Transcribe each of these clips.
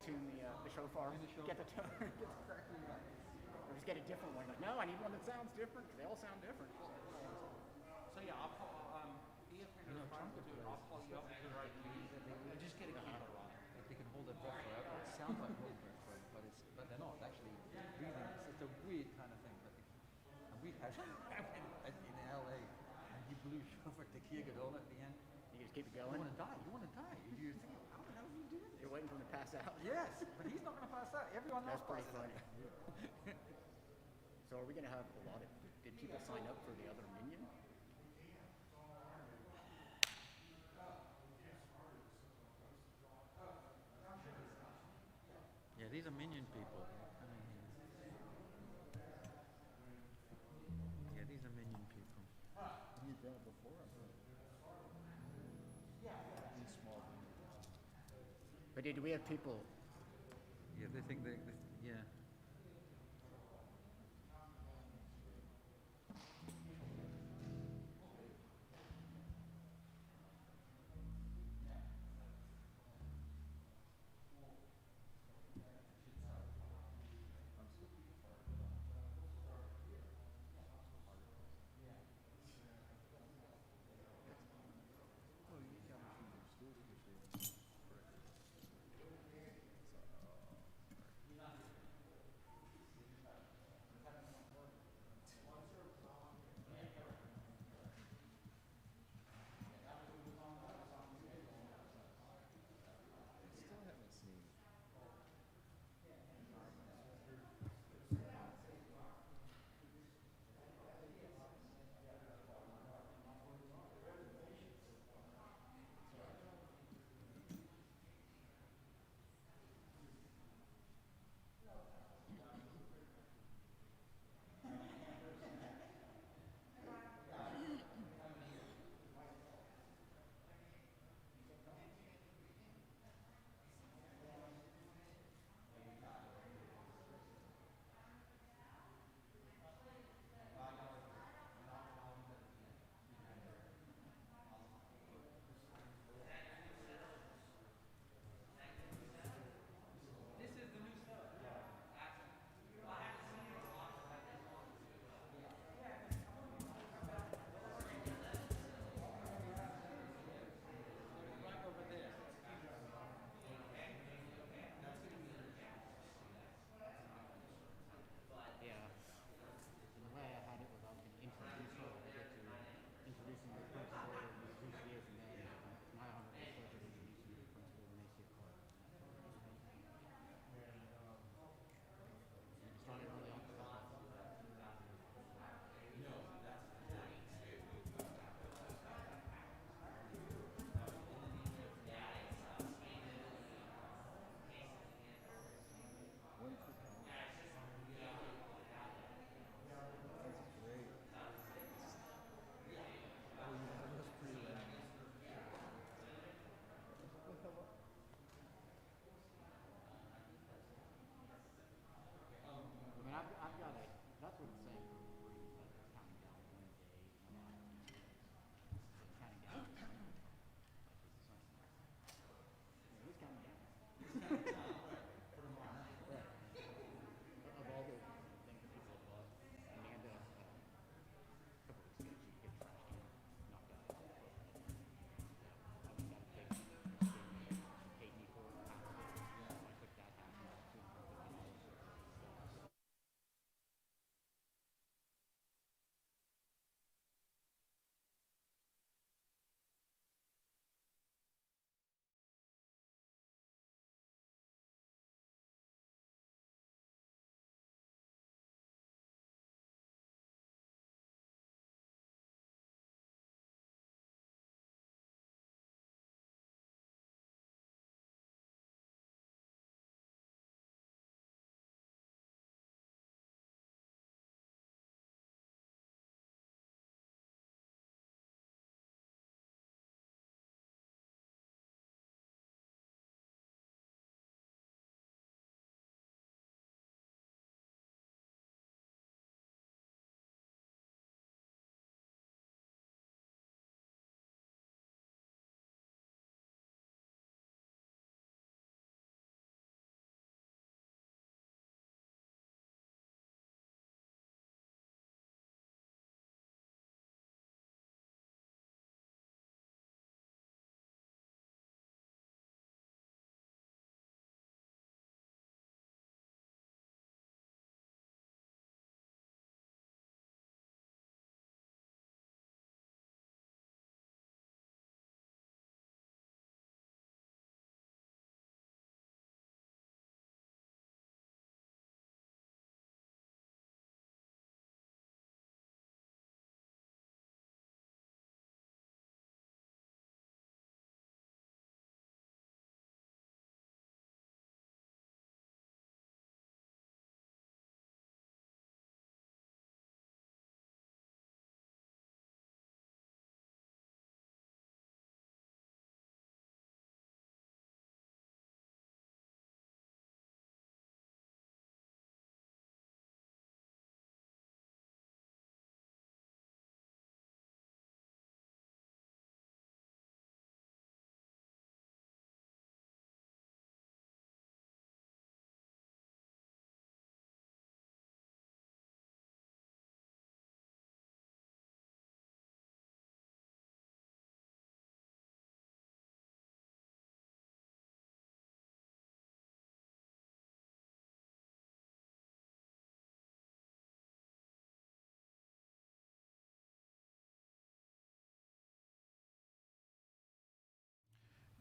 tune the shofar. In the shofar. Get the tone. Get the cracking up. Or just get a different one. Like, no, I need one that sounds different. 'Cause they all sound different. So yeah, I'll call, Ian Finger's fine to do it. I'll call you up to the right key. Just get a keyboard on it. Like they can hold their breath forever. It sounds like holding breath forever, but they're not actually breathing. It's a weird kind of thing. And we had in LA, and he blew shofar tekiah gadol at the end. You just keep it You going. want to die. You want to die. You're thinking, how the hell are you doing this? You're waiting for them to pass out. Yes, but he's not going to pass out. Everyone else That's pretty passes out. funny. So are we going to have a lot of? Did people sign up for the other minion? Yeah, these are minion people. Yeah, these are minion people. You've done it before, I've heard. In small groups. But do we have people? Yeah, they think yeah. Well, you tell me from your school teacher.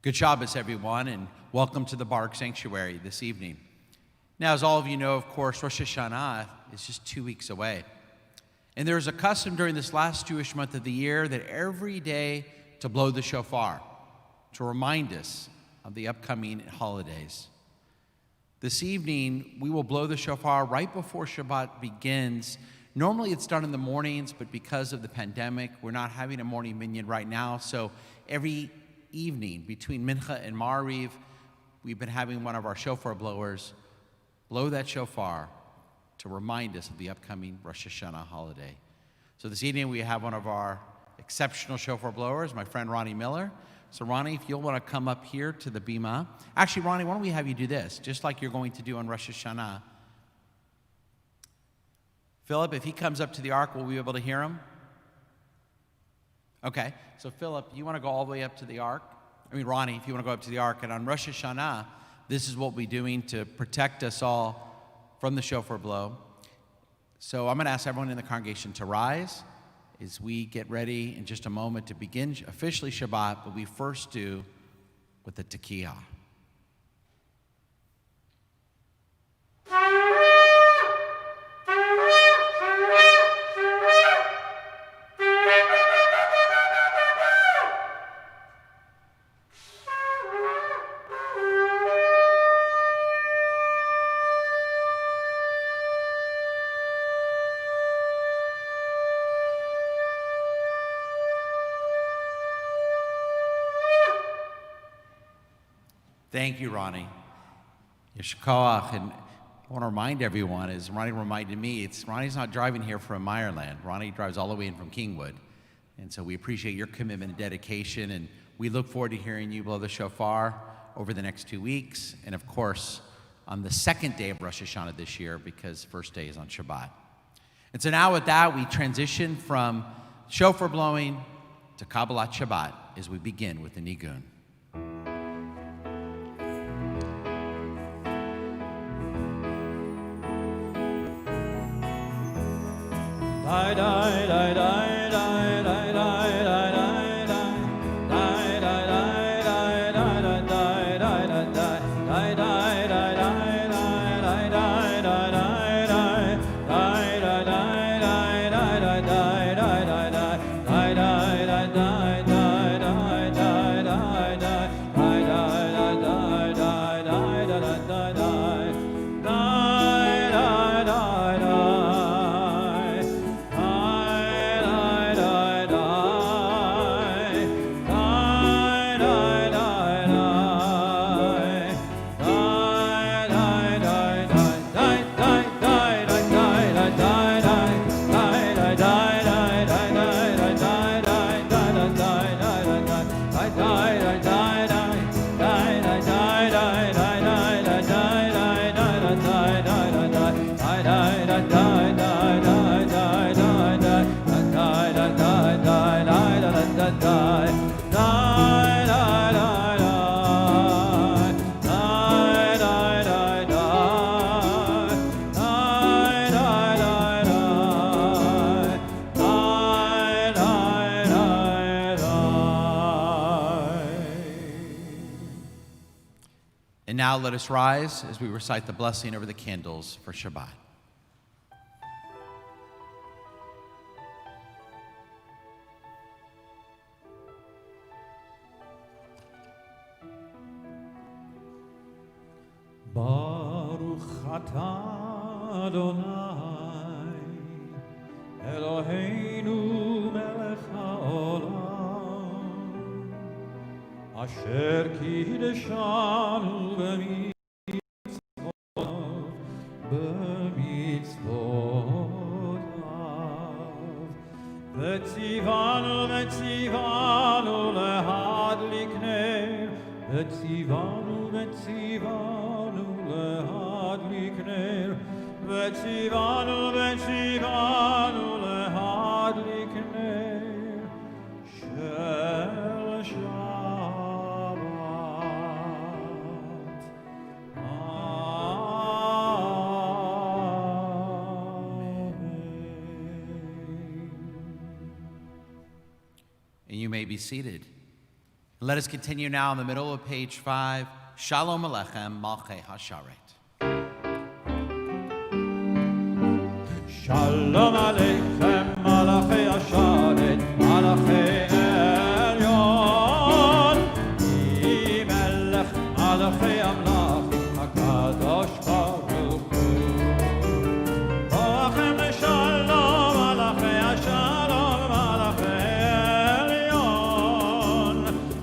Good Shabbos, everyone, and welcome to the Barg Sanctuary this evening. Now, as all of you know, of course, Rosh Hashanah is just 2 weeks away. And there's a custom during this last Jewish month of the year that every day to blow the shofar, to remind us of the upcoming holidays. This evening, we will blow the shofar right before Shabbat begins. Normally it's done in the mornings, but because of the pandemic, we're not having a morning minyan right now, so every evening between Mincha and Ma'ariv, we've been having one of our shofar blowers blow that shofar to remind us of the upcoming Rosh Hashanah holiday. So this evening we have one of our exceptional shofar blowers, my friend Ronnie Miller. So Ronnie, if you'll want to come up here to the bima. Actually, Ronnie, why don't we have you do this, just like you're going to do on Rosh Hashanah. Philip, if he comes up to the ark, will we be able to hear him? Okay, so Philip, you want to go all the way up to the ark? Ronnie, if you want to go up to the ark. And on Rosh Hashanah, this is what we're doing to protect us all from the shofar blow. So I'm going to ask everyone in the congregation to rise as we get ready in just a moment to begin officially Shabbat, but we first do with the Tekiah. Thank you, Ronnie. Yeshkoach, and I want to remind everyone, as Ronnie reminded me, Ronnie's not driving here from Meyerland. Ronnie drives all the way in from Kingwood. And so we appreciate your commitment and dedication, and we look forward to hearing you blow the shofar over the next 2 weeks, and of course, on the second day of Rosh Hashanah this year, because first day is on Shabbat. And so now with that, we transition from shofar blowing to Kabbalat Shabbat as we begin with the Nigun. Die, die, die, die, die, die, die, die, die, die, die, die, die, die, And now let us rise as we recite the blessing over the candles for Shabbat. Baruch atah Adonai, Eloheinu melech haolam, asher kiddeshanu b'mitzvotav, v'tzivanu lehadlik ner, v'tzivanu lehadlik ner, v'tzivanu lehadlik ner, shel Shabbat. And you may be seated. Let us continue now in the middle of page 5, Shalom Alechem Malchei HaSharet. Shalom Aleichem Malachei HaSharet Malachei Elyon Ki Melech Malachei Amlachim HaKadosh Baruch Hu Boachem Shalom Malachei HaShalom Malachei Elyon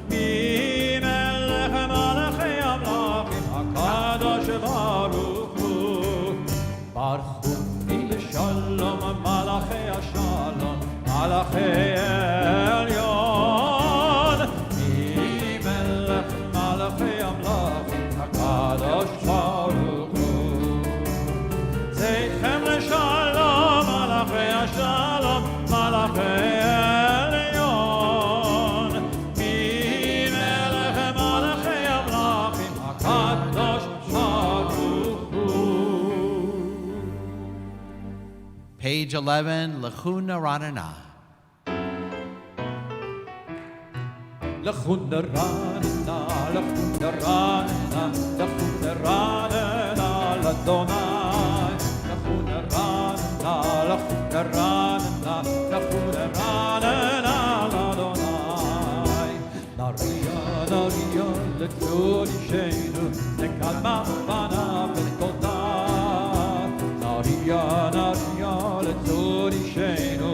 Ki Melech Malachei Amlachim HaKadosh Baruch Hu Baruch Shalom, Malachei Shalom, Malachei Elyon, Melech Malachei Amlachim, HaKadosh Baruch Hu. Zeichem leShalom, Malachei Shalom, Malachei Elyon, Melech Malachei Amlachim, HaKadosh Baruch Hu. Page 11, Lechuna Ranana. Lechuna Ranana, Lechuna Ranana, Lechuna Ranana, Ladonai. Lechuna Ranana, Lechuna Ranana, Lechuna Ranana, Ladonai. Naria, Naria, Lechuri Sheinu, Nekadma Vana Bekoda. Naria, Naria, Lechuri Sheinu,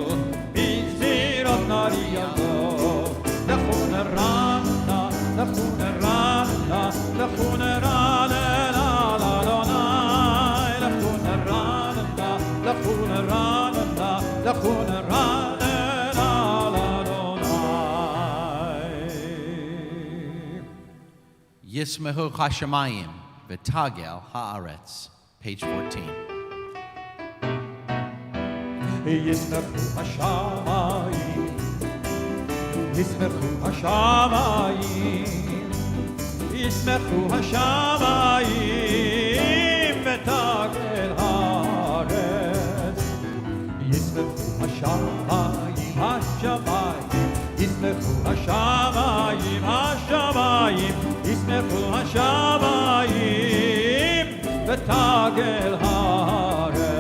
Mizirot Naria Lo. Lechuna Ranana, Lechuna Ranana, Lechuna Ranana, Ladonai. Lechuna Ranana, Lechuna Ranana, Lechuna Ranana, Ladonai. Yismehu Hashemayim, V'tagel Haaretz. Page 14. Yismechu Hashamayim, Yismechu Hashamayim, Yismechu Hashamayim, V'tagel Haaretz. Yismechu Hashamayim, Hashamayim, Yismechu Hashamayim, Hashamayim, Yismechu Hashamayim, V'tagel Haaretz.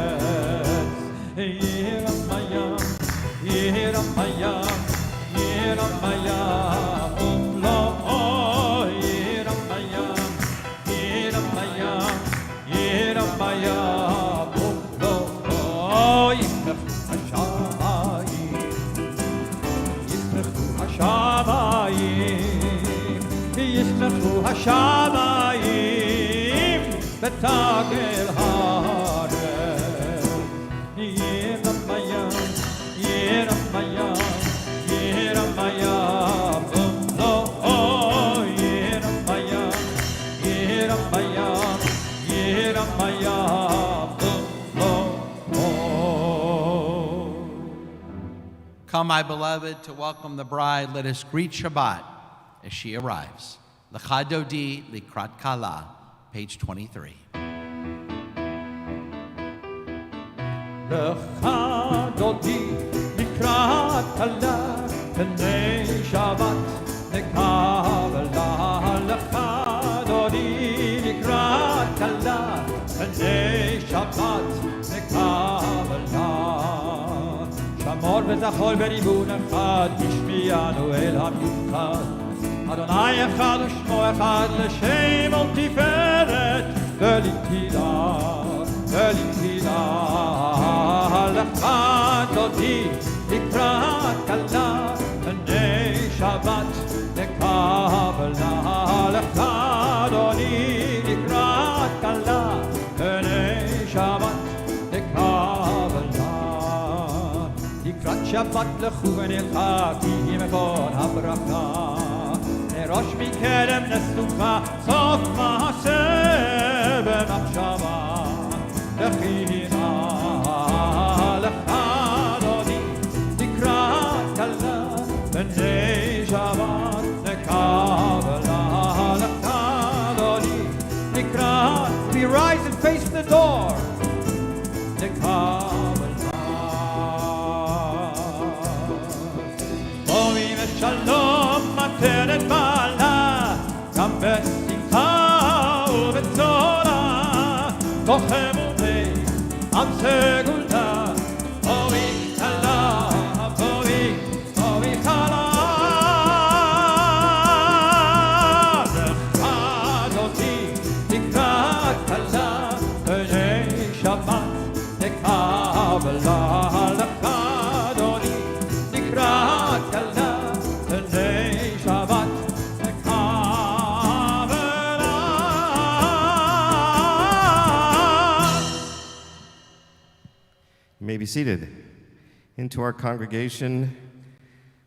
Yiramayam, Yiramayam, Yiramayam, Lo, Yiramayam, Yiramayam, Yiramayam, Lo, Yismechu Hashamayim, Yismechu Hashamayim, Yismechu Hashamayim, V'tagel Haaretz. Yiramayam, Yiramayam, Yiramayam, Lo, Yiramayam, Yiramayam, Yiramayam, Lo. Come, my beloved, to welcome the bride. Let us greet Shabbat as she arrives. Lecha Dodi Likrat Kala, page 23. Lecha Dodi Likrat Kala, B'nei Shabbat Nekabala. Lecha Dodi Likrat Kala, B'nei Shabbat Nekabala. Shamor v'zachor b'ribun echad, Ishmiyanu el hamiuchad. Adonai echad u'shmo echad, L'shem ol tiferet, V'litila, V'litila. Lecha Dodi Likrat Kala, B'nei Shabbat Nekabala. Lecha Dodi Likrat Kala, B'nei Shabbat Nekabala. Likrat Shabbat lechu v'necha, Ki hi mekor habraka. Nerosh mikerem neslucha, Sof ma'aseh b'machshava. Lechina, Lecha Dodi Likrat Kala, B'nei Shabbat Nekabala. Lecha Dodi Likrat. We rise and face the door. Nekabala. Shalom, materet ba. B'nei Shabbat Nekavela. You may be seated. Into our congregation,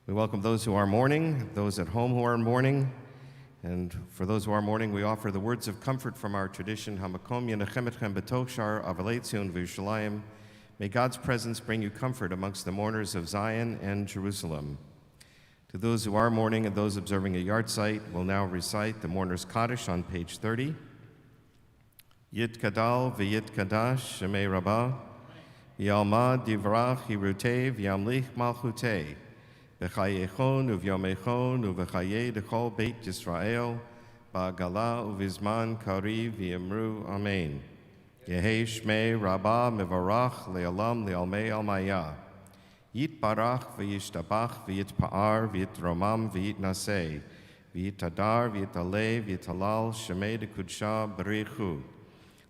we welcome those who are mourning, those at home who are mourning, and for those who are mourning, we offer the words of comfort from our tradition, Hamakom Yenechem Etchem B'toch Shar Avalei Tzion V'Yerushalayim. May God's presence bring you comfort amongst the mourners of Zion and Jerusalem. To those who are mourning and those observing a yard site, we'll now recite the Mourner's Kaddish on page 30. Yit Kadal V'Yit Kadash Shemei Rabbah V'Yalma Divrach Hirutei V'Yamlich Malchutei V'Chayechon U'Vyomechon U'V'Chayei D'Chol Beit Yisrael Ba'Gala U'Vizman Kariv V'Yemru Amen. Yehei Shmei Rabbah Mevarach Le'olam Le'almei Almaya Yit Barach V'Yishtabach V'Yitpa'ar V'Yitromam V'Yitnasei V'Yitadar V'Yitalei V'Yitalal Shemei D'Kudsha B'Richu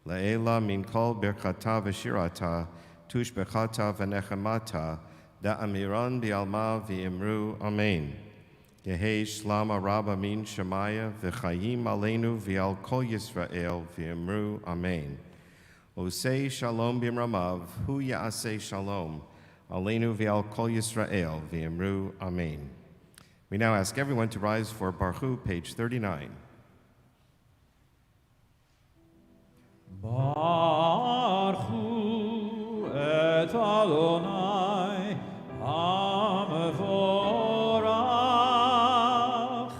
Le'ela Min Kol Birchata V'Shirata Tush Bechata V'Nechemata Da'amiran B'Alma V'Imru Amen. Yehei Shlama Rabba Min Shemaya V'Chayim Aleinu V'Al Kol Yisrael V'Imru Amen. Osei Shalom B'Ramav Hu Ya'aseh Shalom Aleinu V'Al Kol Yisrael V'Imru Amen. We now ask everyone to rise for Baruch, page 39. Baruch hu et Adonai HaMevorach.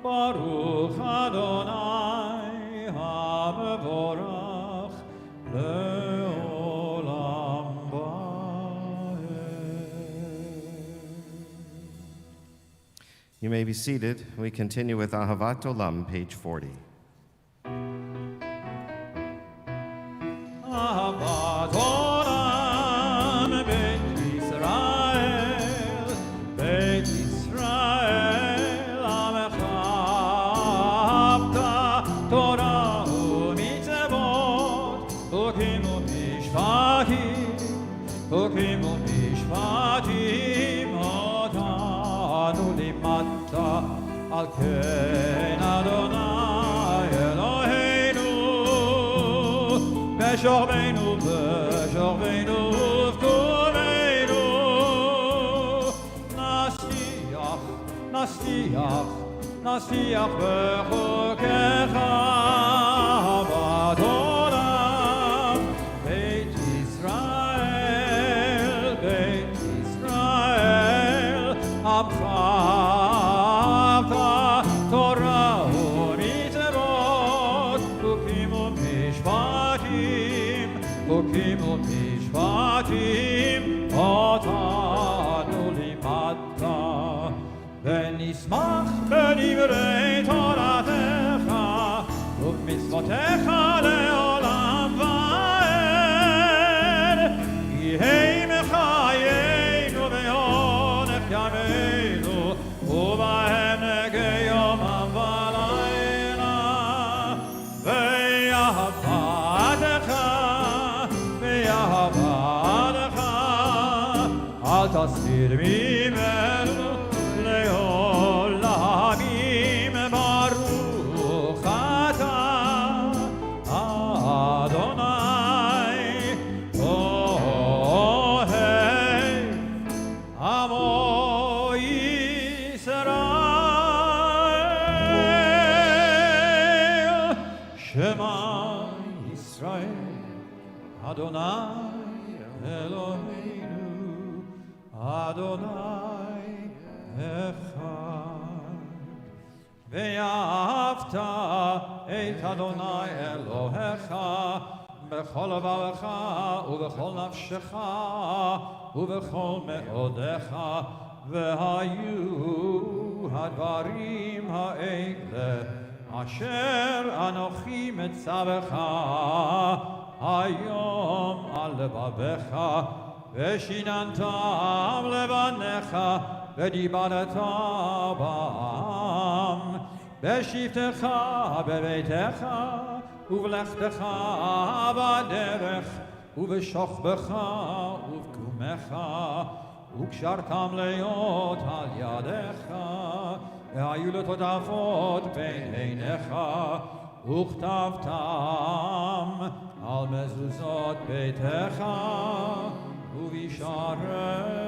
Baruch Adonai HaMevorach le'olam va'ed. You may be seated. We continue with Ahavat Olam, page 40. Ahavat Olam Beit Yisrael, Beit Yisrael, Amecha Ahavta Torah u'mitzvot, Chukim u'mishpatim, Otanu limatta, Al ken Adonai Eloheinu, B'shorveinu v'v'tovenu, Nasiach b'chokecha. Ahavat Olam Beit Yisrael, Amcha Ahavta Torah u'mitzvot, Chukim u'mishpatim, Otanu limatta. V'nismach b'divrei Toratecha u'b'mitzvotecha le'olam va'ed. Yehei mechayenu v'yonech yameinu, u'bahem negei yomam v'layla. V'yahavadecha al tasir mimenu le'olamim. Baruch ata Adonai Ohei Amo Yisrael. Shema Yisrael Adonai Eloheinu Adonai Echad. Ve'ahavta et Adonai Elohecha b'chol levavecha u'b'chol nafshecha u'b'chol me'odecha. Ve'hayu hadvarim ha'ele asher anochi metzavecha hayom al levavecha, ve'shinantam levanecha ve'dibaratam ba'am, ve'shiftecha bebeitecha u'v'lechtecha b'derech u'v'shochbecha u'v'kumecha u'kshartam le'ot al yadecha. והיו לטוטפות בין עיניך, וכתבתם על מזוזות ביתך ובשעריך.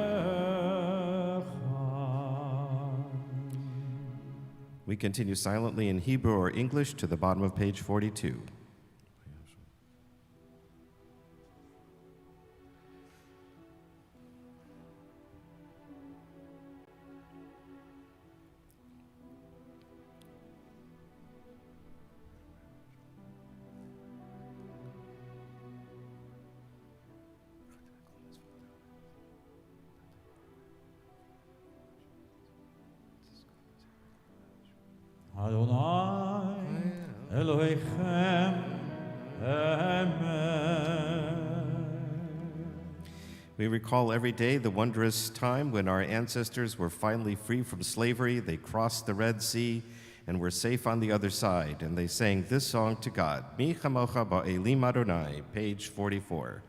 We continue silently in Hebrew or English to the bottom of page 42. Adonai Elohechem Amen. We recall every day the wondrous time when our ancestors were finally free from slavery. They crossed the Red Sea and were safe on the other side. And they sang this song to God, Mi chamocha ba'elim Adonai, page 44.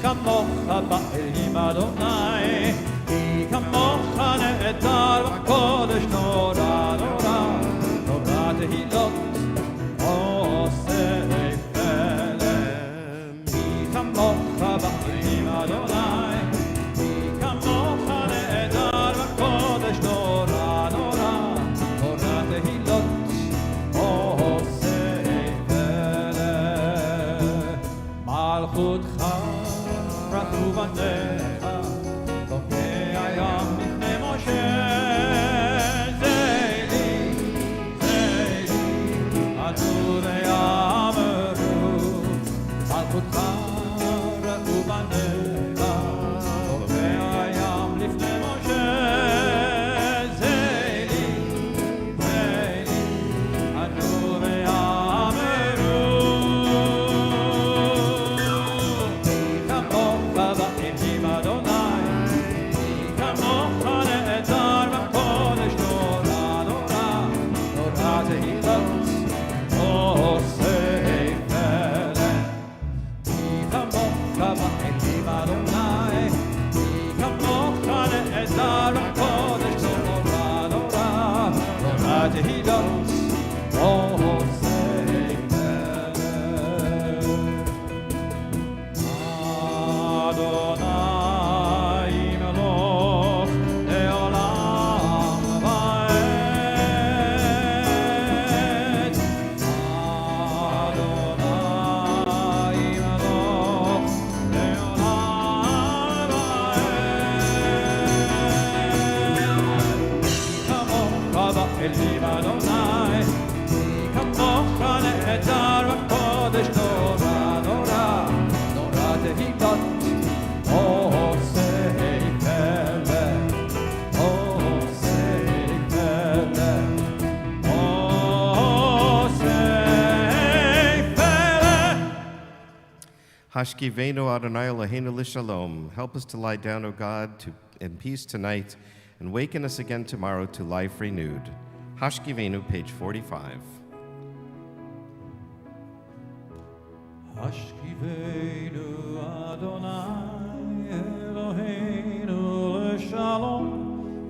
כמוך באלים אדוני, כי כמוך נעתר בקודש נורא נורא, נורא תהילות עושה פלא. כי כמוך באלים אדוני, כי כמוך נעתר בקודש נורא נורא, נורא תהילות עושה פלא. מלכותך ובניך, תוקע ים לפני משה. זילי, זילי, עלו ויאמרו, מלכותך ובניך, תוקע ים לפני משה. זילי, זילי, עלו ויאמרו. באלים אדוני, כי כמוך נעתר בקודש נורא נורא, נורא תהילות עושה פלא. כי כמוך באלים אדוני, כי כמוך נעתר בקודש נורא נורא, נורא תהילות עושה Adonai Melech le'olam va'ed. Adonai Melech le'olam va'ed. Kamocha ba'elim Adonai, kamocha ne'etar b'kodesh nora nora, nora tehilot Hashkivenu Adonai Eloheinu l'shalom. Help us to lie down, O God, in peace tonight, and waken us again tomorrow to life renewed. Hashkivenu, page 45. Hashkivenu Adonai Eloheinu l'shalom,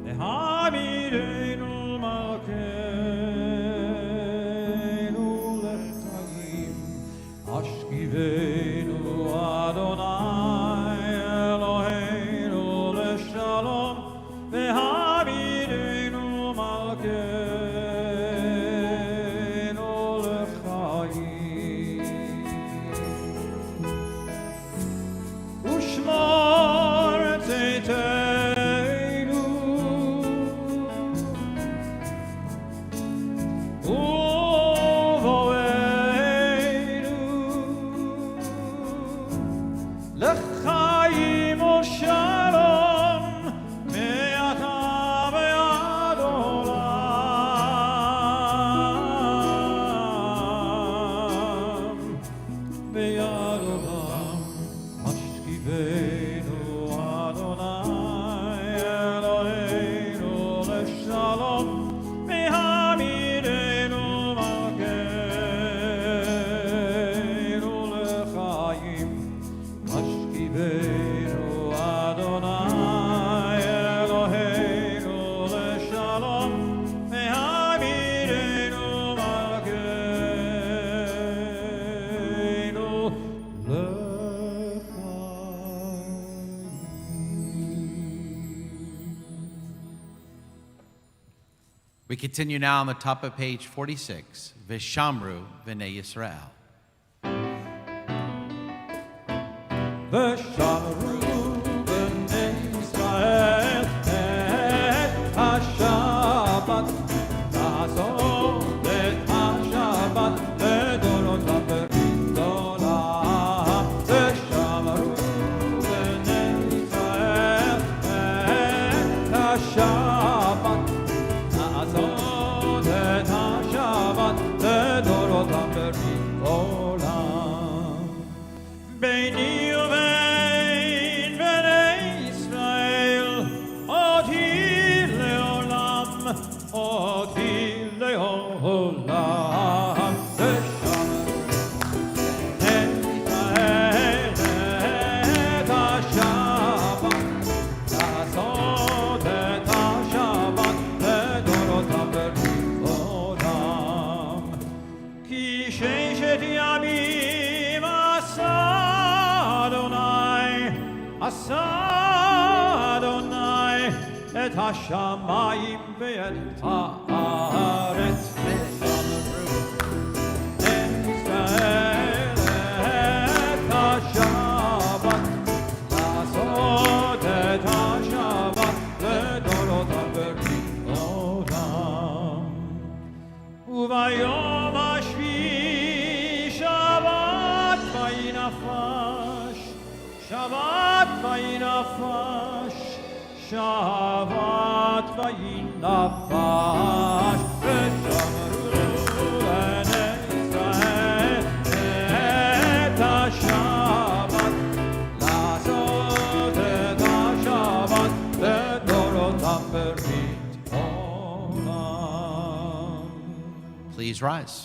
v'hamidenu malkeinu l'chaim. Hashkivenu Adonai Eloheinu l'shalom, v'hamidenu malkeinu l'chaim. Ushmor tzeiteinu uvoeinu l'chaim u'shalom me'ata ve'ad olam, ve'ad olam. Hashkivenu Adonai Eloheinu l'shalom, v'hamidenu malkeinu l'chaim. Ashkivenu Adonai Eloheinu leshalom ve'hamirenu malkeinu We continue now on the top of page 46, Vishamru V'nei Yisrael. ושמרו בני ישראל את השבת, לעשות את השבת לדורותם ברית עולם. ושמרו בני ישראל את השבת, לעשות את השבת לדורותם ברית עולם. ביני ובין בני ישראל אותי לעולם, אותי לעולם. ושמרו בני ישראל את השבת, לעשות את השבת לדורותם ברית עולם. כי ששת ימים עשה אדוני את השמיים ואת הארץ. ושמרו בני ישראל את השבת, לעשות את השבת לדורותם ברית עולם. וביום השביעי שבת וינפש, שבת וינפש, שבת וינפש. ושמרו בני ישראל את השבת, לעשות את השבת לדורותם ברית עולם. Please rise.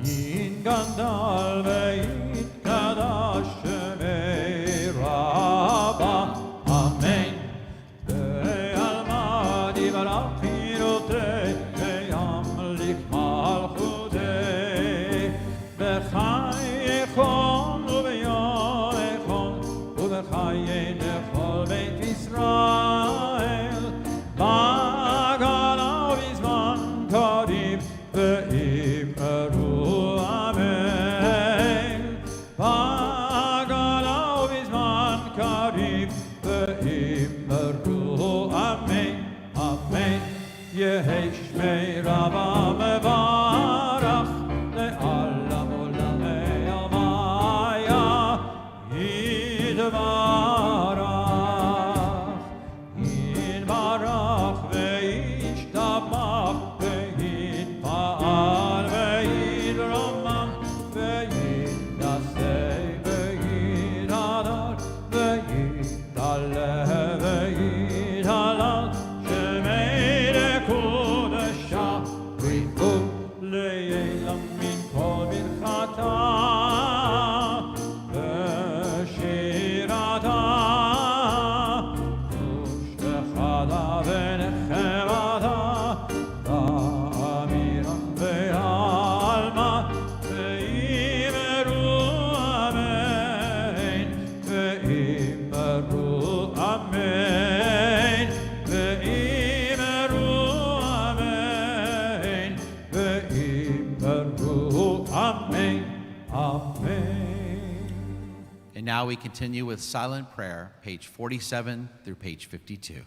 יתגדל ויתקדש שמי רבה, אמן. בעלמא יברך פירותי וימליך מלכותי, בחייכון וביומכון ובחיי לכל בית ישראל, בגלה ובזמן קריב ואמרו אמן. בגלה ובזמן קריב ואמרו אמן, אמן. יהי שמי רבה מברך לעולם עולמי המאיה יתברך, יתברך וישתבח ויתפאר ויתרומם ויתנשא ויתהדר ויתעלה ויתהלל, שמי לקודשה בריאות לעילם מן כל ברכתה ושירתה ושבחתה ונחמתה, באמירם בעלמא ואמרו אמן, ואמרו אמן, ואמרו אמן, ואמרו אמן, אמן. And now we continue with silent prayer, page 47 through page 52.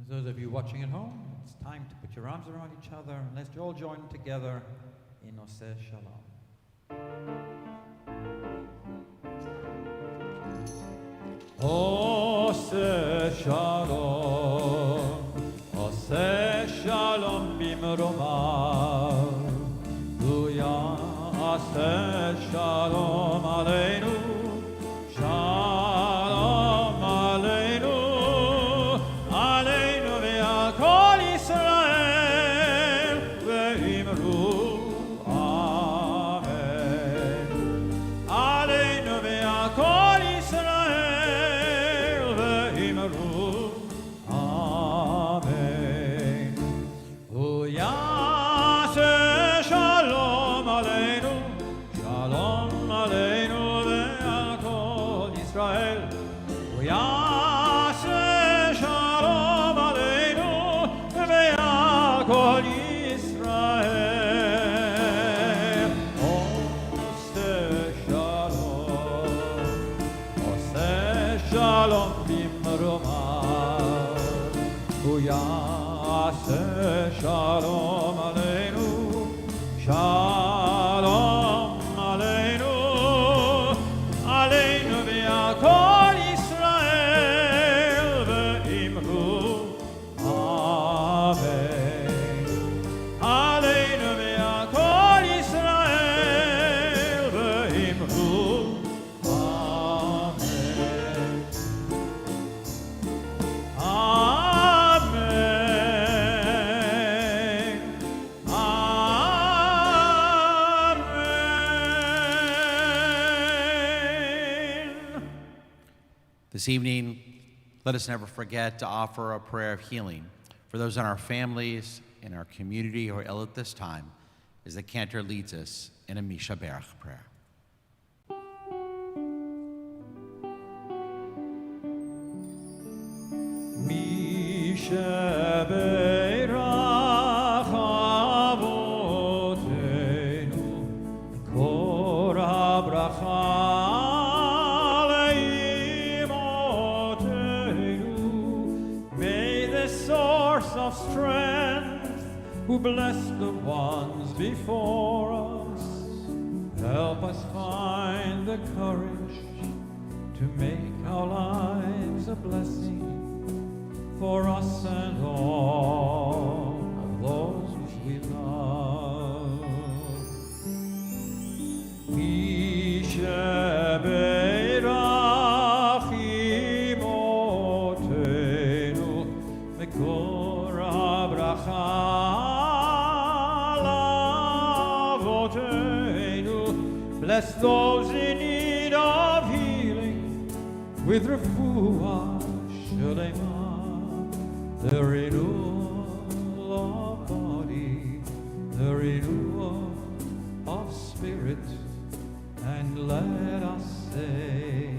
For those of you watching at home, it's time to put your arms around each other and let's all join together in Oseh Shalom. Oseh Shalom bimromav, Hu ya'aseh Shalom aleinu, Shalom aleinu, aleinu ve'al kol Yisrael, ve'imru Amen. Aleinu ve'al kol Yisrael, ve'imru Amen. Hu ya'aseh Shalom aleinu, Shalom aleinu ve'al kol Yisrael. Hu ya'aseh Shalom aleinu ve'al kol Yisrael. Oseh Shalom bimromav, Hu ya'aseh Shalom aleinu, Shalom aleinu, aleinu ve'al kol Yisrael, ve'imru Amen. Aleinu ve'al kol Yisrael, ve'imru Amen. Amen. Amen. This evening, let us never forget to offer a prayer of healing for those in our families, in our community who are ill at this time, as the cantor leads us in a Misha Berach prayer. Mishaberach Avotenu, Kor HaBracha Leimotenu. May the source of strength, who blessed the ones before us, help us find the courage to make our lives a blessing for us and all of those we love. Mishaberach imotenu, Mekor HaBracha lavotenu. Bless those in need of healing with refuah shalema, the renewal of body, the renewal of spirit, and let us say,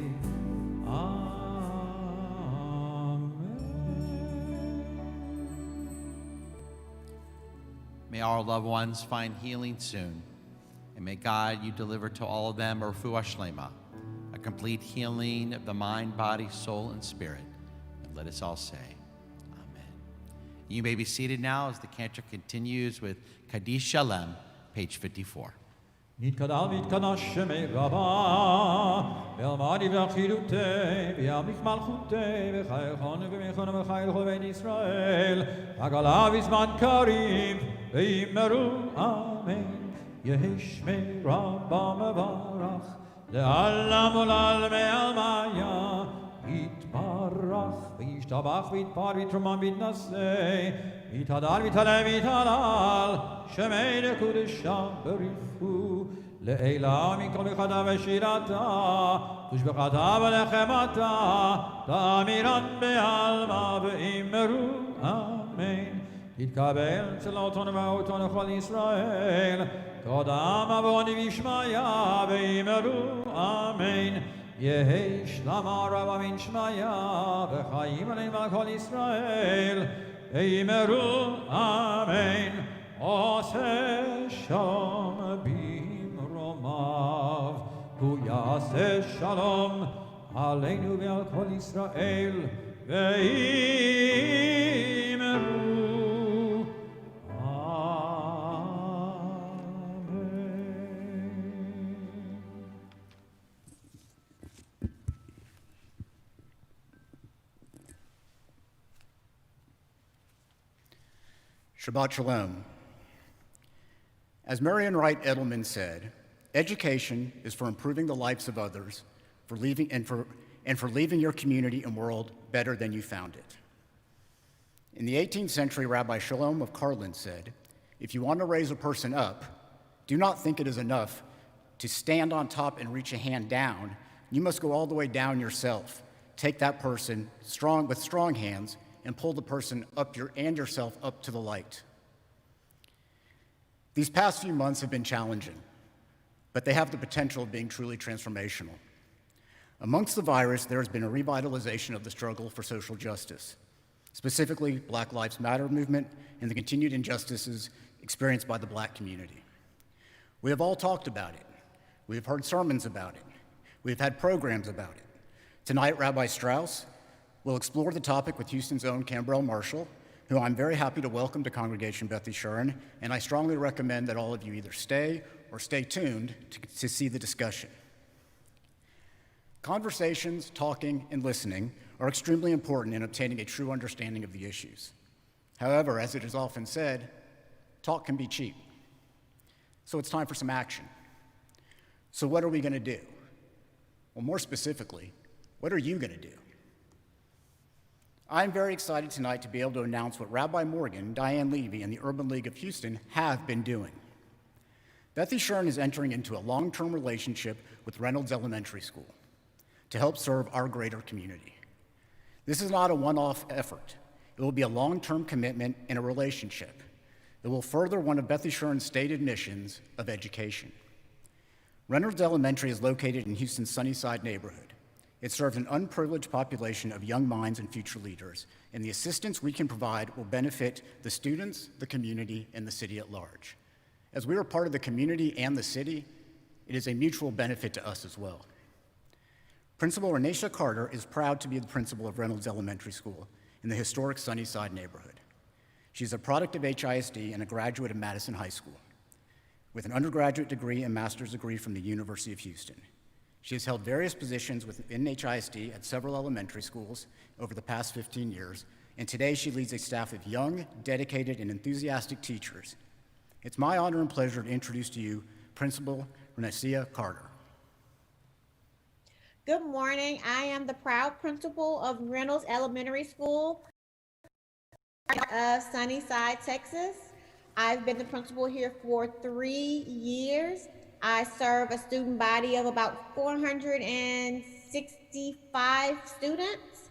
Amen. May our loved ones find healing soon, and may God, you deliver to all of them a refuah shlema, a complete healing of the mind, body, soul, and spirit. And let us all say, Amen. You may be seated now as the cantor continues with Kaddish Shalem, page 54. נתקדל ויתקדש שמי רבה, ואלמדי ואחילותי, ויאמיך מלכותי, וחייכון ומיכון וחיל כל בית ישראל, הגלה בזמן קריב, ויאמרו אמן. יהי שמי רבה מברך, לעלם ולעלמי עלמיה, יתברך וישתבח ויתפאר ויתרומם ויתנשא, יתהלל ויתהלל ויתהלל, שמי לקודשה בריחו, לעילה מכל מחדה ושירתה, תושבחתה ולחמתה, תאמירן בעלמא ואמרו אמן. תתקבל צלותון ואותון לכל ישראל, תודה מבוני וישמיה ואמרו אמן. יהי שלמה רבה מן שמיה, וחיים עליהם על כל ישראל, ואמרו אמן. עושה שלום במרומיו, הוא יעשה שלום עלינו ועל כל ישראל, ואימרו אמן. Shabbat Shalom. As Marian Wright Edelman said, education is for improving the lives of others, for leaving your community and world better than you found it. In the 18th century, Rabbi Shalom of Karlin said, if you want to raise a person up, do not think it is enough to stand on top and reach a hand down. You must go all the way down yourself. Take that person with strong hands and pull the person up and yourself up to the light. These past few months have been challenging, but they have the potential of being truly transformational. Amongst the virus, there has been a revitalization of the struggle for social justice, specifically Black Lives Matter movement and the continued injustices experienced by the Black community. We have all talked about it. We have heard sermons about it. We have had programs about it. Tonight, Rabbi Strauss will explore the topic with Houston's own Cambrell Marshall, who I'm very happy to welcome to Congregation Beth Yeshurun, and I strongly recommend that all of you either stay or stay tuned to see the discussion. Conversations, talking, and listening are extremely important in obtaining a true understanding of the issues. However, as it is often said, talk can be cheap. So it's time for some action. So what are we going to do? Well, more specifically, what are you going to do? I'm very excited tonight to be able to announce what Rabbi Morgan, Diane Levy, and the Urban League of Houston have been doing. Beth Yeshurun is entering into a long-term relationship with Reynolds Elementary School to help serve our greater community. This is not a one-off effort. It will be a long-term commitment and a relationship. It will further one of Beth Yeshurun's stated missions of education. Reynolds Elementary is located in Houston's Sunnyside neighborhood. It serves an unprivileged population of young minds and future leaders, and the assistance we can provide will benefit the students, the community, and the city at large. As we are part of the community and the city, it is a mutual benefit to us as well. Principal Renisha Carter is proud to be the principal of Reynolds Elementary School in the historic Sunnyside neighborhood. She's a product of HISD and a graduate of Madison High School, with an undergraduate degree and master's degree from the University of Houston. She has held various positions within HISD at several elementary schools over the past 15 years, and today she leads a staff of young, dedicated, and enthusiastic teachers. It's my honor and pleasure to introduce to you Principal Renisha Carter. Good morning. I am the proud principal of Reynolds Elementary School of Sunnyside, Texas. I've been the principal here for 3 years. I serve a student body of about 465 students.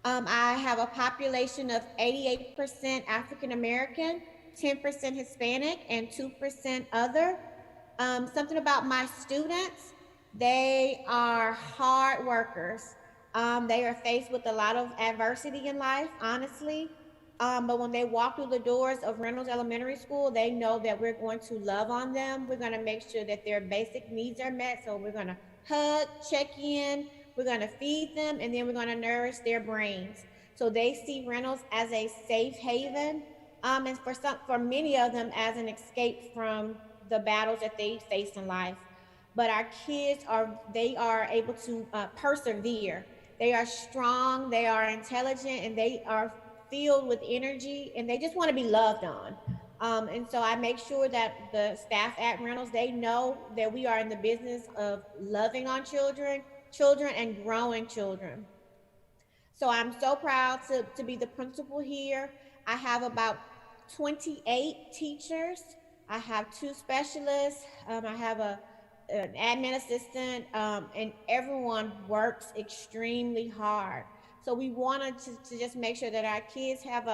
I have a population of 88% African American, 10% Hispanic, and 2% other. Something about my students, they are hard workers. They are faced with a lot of adversity in life, honestly. But when they walk through the doors of Reynolds Elementary School, they know that we're going to love on them. We're going to make sure that their basic needs are met. So we're going to hug, check in, we're going to feed them, and then we're going to nourish their brains. So they see Reynolds as a safe haven, and for many of them as an escape from the battles that they face in life. But our kids are able to persevere. They are strong, they are intelligent, and they are filled with energy, and they just want to be loved on. And so I make sure that the staff at Reynolds, they know that we are in the business of loving on children and growing children. So I'm so proud to be the principal here. I have about 28 teachers. I have 2 specialists. I have an admin assistant, and everyone works extremely hard. So we wanted to just make sure that our kids have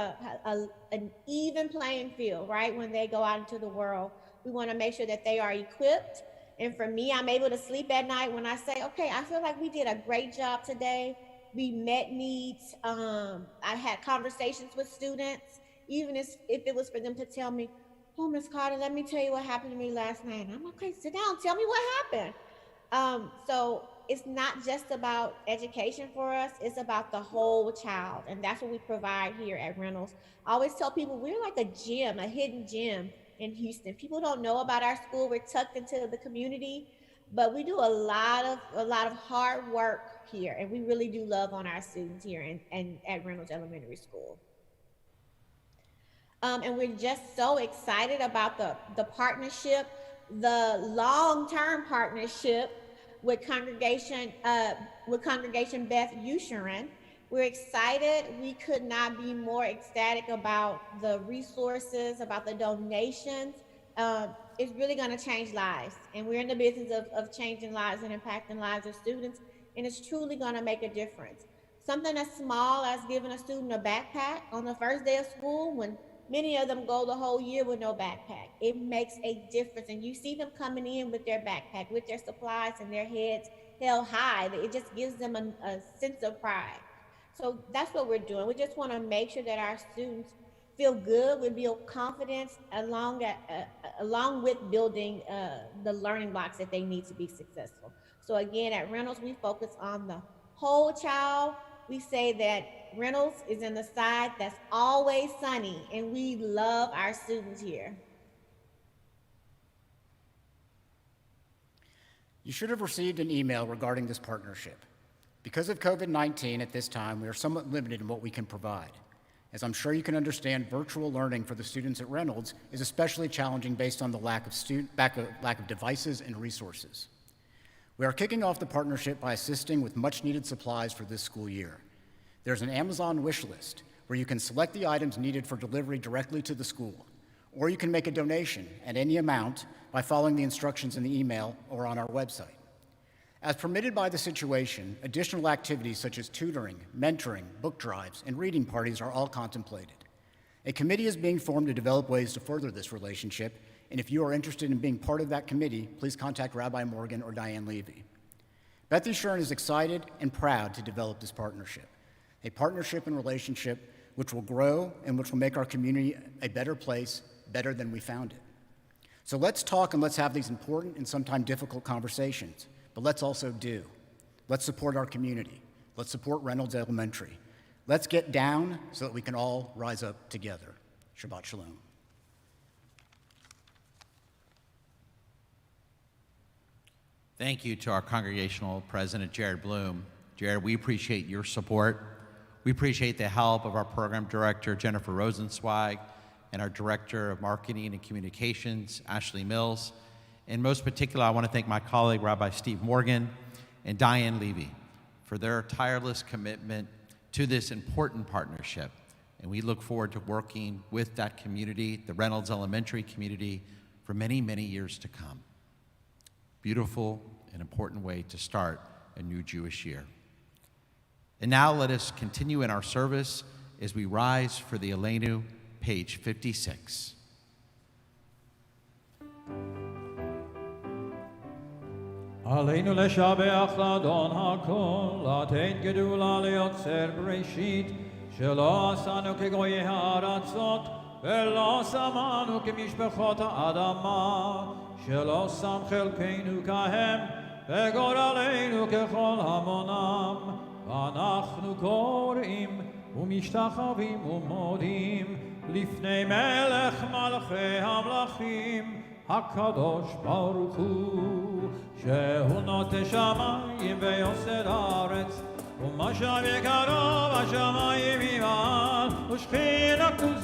an even playing field, right? When they go out into the world, we want to make sure that they are equipped. And for me, I'm able to sleep at night when I say, okay, I feel like we did a great job today. We met needs. I had conversations with students, even if it was for them to tell me, oh, Ms. Carter, let me tell you what happened to me last night. And I'm okay, sit down, tell me what happened. So it's not just about education for us, it's about the whole child. And that's what we provide here at Reynolds. I always tell people we're like a gym, a hidden gym in Houston. People don't know about our school. We're tucked into the community, but we do a lot of hard work here, and we really do love on our students here and at Reynolds Elementary School. And we're just so excited about the partnership, the long-term partnership with Congregation Beth Usherin. We're excited. We could not be more ecstatic about the resources, about the donations. It's really going to change lives, and we're in the business of changing lives and impacting lives of students, and it's truly going to make a difference. Something as small as giving a student a backpack on the first day of school, when many of them go the whole year with no backpack. It makes a difference. And you see them coming in with their backpack, with their supplies and their heads held high. It just gives them a sense of pride. So that's what we're doing. We just want to make sure that our students feel good, we build confidence along with building the learning blocks that they need to be successful. So again, at Reynolds, we focus on the whole child. We say that Reynolds is in the side that's always sunny, and we love our students here. You should have received an email regarding this partnership. Because of COVID-19 at this time, we are somewhat limited in what we can provide. As I'm sure you can understand, virtual learning for the students at Reynolds is especially challenging based on the lack of devices and resources. We are kicking off the partnership by assisting with much-needed supplies for this school year. There's an Amazon wish list where you can select the items needed for delivery directly to the school, or you can make a donation at any amount by following the instructions in the email or on our website. As permitted by the situation, additional activities such as tutoring, mentoring, book drives, and reading parties are all contemplated. A committee is being formed to develop ways to further this relationship, and if you are interested in being part of that committee, please contact Rabbi Morgan or Diane Levy. Beth Usherin is excited and proud to develop this partnership, a partnership and relationship which will grow and which will make our community a better place, better than we found it. So let's talk and let's have these important and sometimes difficult conversations, but let's also do. Let's support our community. Let's support Reynolds Elementary. Let's get down so that we can all rise up together. Shabbat Shalom. Thank you to our congregational president, Jared Bloom. Jared, we appreciate your support. We appreciate the help of our program director, Jennifer Rosenzweig, and our director of marketing and communications, Ashley Mills. And most particularly, I want to thank my colleague, Rabbi Steve Morgan and Diane Levy, for their tireless commitment to this important partnership. And we look forward to working with that community, the Reynolds Elementary community, for many, many years to come. Beautiful and important way to start a new Jewish year. And now let us continue in our service as we rise for the Aleinu, page 56. עלינו לשבח לאדון הכל, לתת גדולה ליוצר בראשית, שלא עשנו כגויי הארצות, ולא שמנו כמשפחות האדמה, שלא שם חלקנו כהם, וגורלנו ככל המונם, ואנחנו קוראים ומשתחווים ומודים לפני מלך מלכי המלכים, הקדוש ברוך הוא, שהוא נוטה שמיים ויוסד הארץ, ומשב יקרו בשמיים ממעל, ושכינתו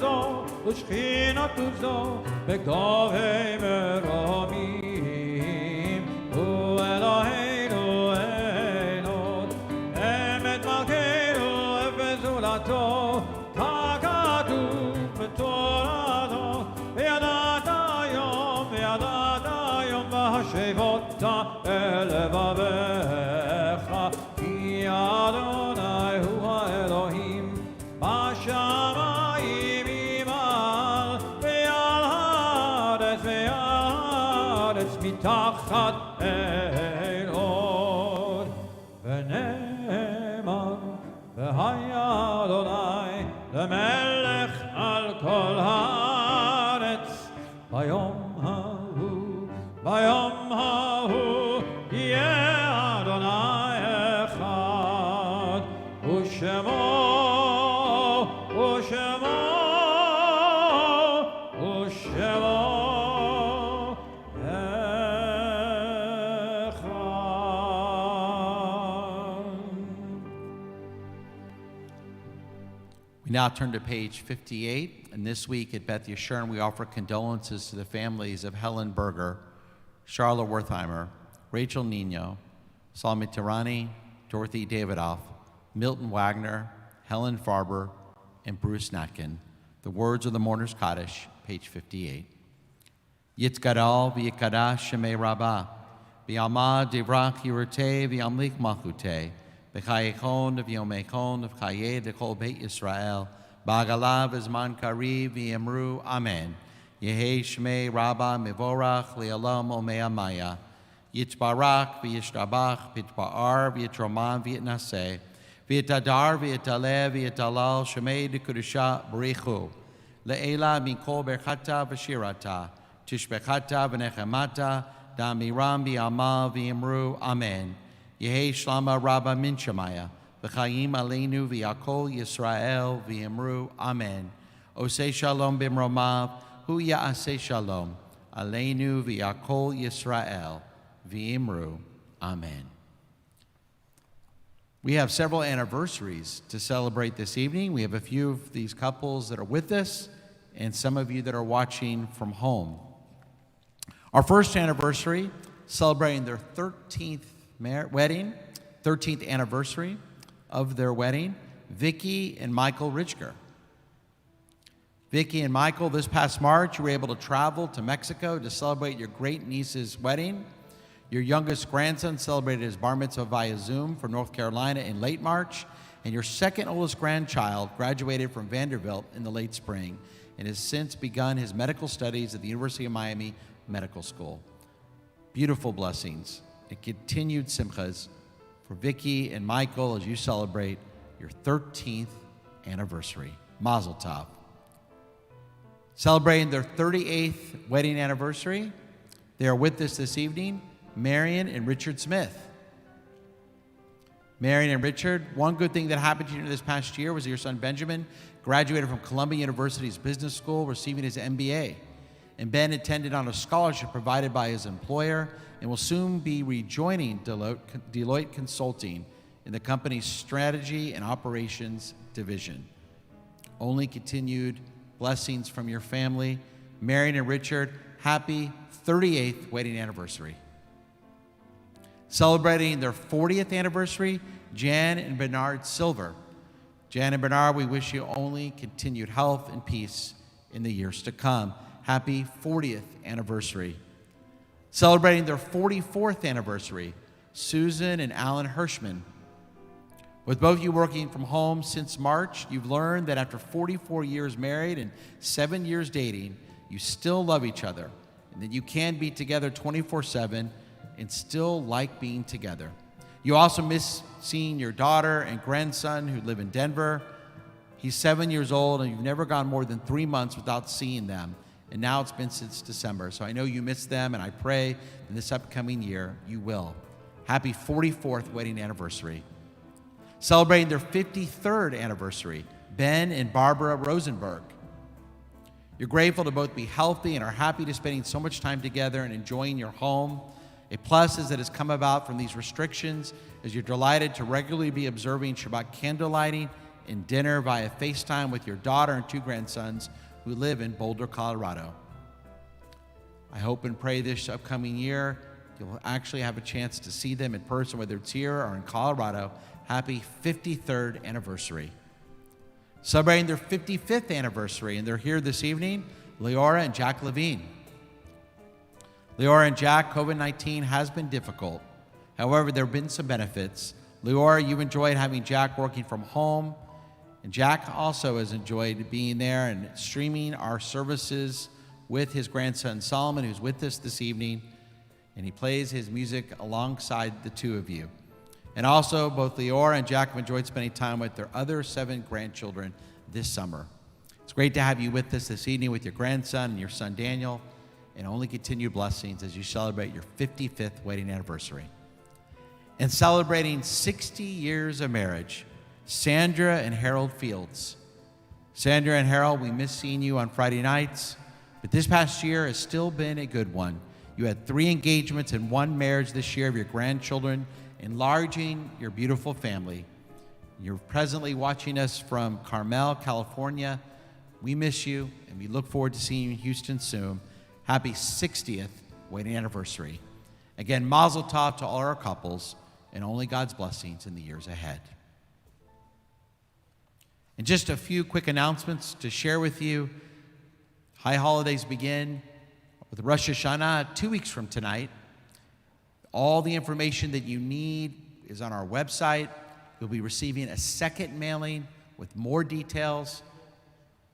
זו בגובי מרומים, הוא אלוהינו אינו, אמת מלכנו וזולתו, ככתוב בתורתו, וידעת היום והשבות אל לבביך, כי אדוני הוא האלוהים בשמיים ממעל, ועל הארץ מתחת אין עוד. ונאמר, והיה אדוני למלך על כל הארץ, ביום ההוא יהיה אדוני Now turn to page 58, and this week at Beth Yeshurun, we offer condolences to the families of Helen Berger, Charlotte Wertheimer, Rachel Nino, Salmi Tirani, Dorothy Davidoff, Milton Wagner, Helen Farber, and Bruce Natkin. The words of the Mourner's Kaddish, page 58. Yitzgadal v'yikadash shemei rabbah, v'yalma divrach yiruteh v'yamlik malchuteh, v'chayechon v'yomechon v'chayeh d'kol beit Yisrael, ba'agalav v'zman kariv v'yemru amen. Yehei shmei rabbah mevorach li'olam omei amaya, yitzbarach v'yishtabach v'yitba'ar v'yitroman v'yitnaseh, v'yitadar v'yitaleh v'yitalal shemei d'kudusha b'richu, le'ela minkol berchata v'shirata, tishbechata v'nechemata, da'miram v'yamal v'yimru amen. Yehei shlama rabba min shemaya, v'chayim aleinu v'yakol Yisrael v'yimru amen. Osei shalom b'mromav, hu ya'aseh shalom, aleinu v'yakol Yisrael v'yimru amen. We have several anniversaries to celebrate this evening. We have a few of these couples that are with us and some of you that are watching from home. Our first anniversary, celebrating their 13th wedding, 13th anniversary of their wedding, Vicki and Michael Richker. Vicki and Michael, this past March, you were able to travel to Mexico to celebrate your great niece's wedding. Your youngest grandson celebrated his bar mitzvah via Zoom from North Carolina in late March, and your second oldest grandchild graduated from Vanderbilt in the late spring and has since begun his medical studies at the University of Miami Medical School. Beautiful blessings and continued simchas for Vicki and Michael as you celebrate your 13th anniversary. Mazel tov. Celebrating their 38th wedding anniversary, they are with us this evening, Marion and Richard Smith. Marion and Richard, one good thing that happened to you this past year was that your son Benjamin graduated from Columbia University's Business School, receiving his MBA. And Ben attended on a scholarship provided by his employer and will soon be rejoining Deloitte Consulting in the company's strategy and operations division. Only continued blessings from your family. Marion and Richard, happy 38th wedding anniversary. Celebrating their 40th anniversary, Jan and Bernard Silver. Jan and Bernard, we wish you only continued health and peace in the years to come. Happy 40th anniversary. Celebrating their 44th anniversary, Susan and Alan Hirschman. With both of you working from home since March, you've learned that after 44 years married and 7 years dating, you still love each other and that you can be together 24/7 and still like being together. You also miss seeing your daughter and grandson who live in Denver. He's 7 years old and you've never gone more than 3 months without seeing them. And now it's been since December. So I know you miss them and I pray in this upcoming year you will. Happy 44th wedding anniversary. Celebrating their 53rd anniversary, Ben and Barbara Rosenberg. You're grateful to both be healthy and are happy to spending so much time together and enjoying your home. A plus is that has come about from these restrictions as you're delighted to regularly be observing Shabbat candle lighting and dinner via FaceTime with your daughter and 2 grandsons who live in Boulder, Colorado. I hope and pray this upcoming year you'll actually have a chance to see them in person, whether it's here or in Colorado. Happy 53rd anniversary. Celebrating their 55th anniversary, and they're here this evening, Leora and Jack Levine. Leora and Jack, COVID-19 has been difficult. However, there have been some benefits. Leora, you've enjoyed having Jack working from home, and Jack also has enjoyed being there and streaming our services with his grandson Solomon, who's with us this evening, and he plays his music alongside the two of you. And also, both Leora and Jack have enjoyed spending time with their other 7 grandchildren this summer. It's great to have you with us this evening with your grandson and your son Daniel, and only continued blessings as you celebrate your 55th wedding anniversary. And celebrating 60 years of marriage, Sandra and Harold Fields. Sandra and Harold, we miss seeing you on Friday nights, but this past year has still been a good one. You had 3 engagements and 1 marriage this year of your grandchildren, enlarging your beautiful family. You're presently watching us from Carmel, California. We miss you, and we look forward to seeing you in Houston soon. Happy 60th wedding anniversary. Again, mazel tov to all our couples, and only God's blessings in the years ahead. And just a few quick announcements to share with you. High holidays begin with Rosh Hashanah 2 weeks from tonight. All the information that you need is on our website. You'll be receiving a second mailing with more details.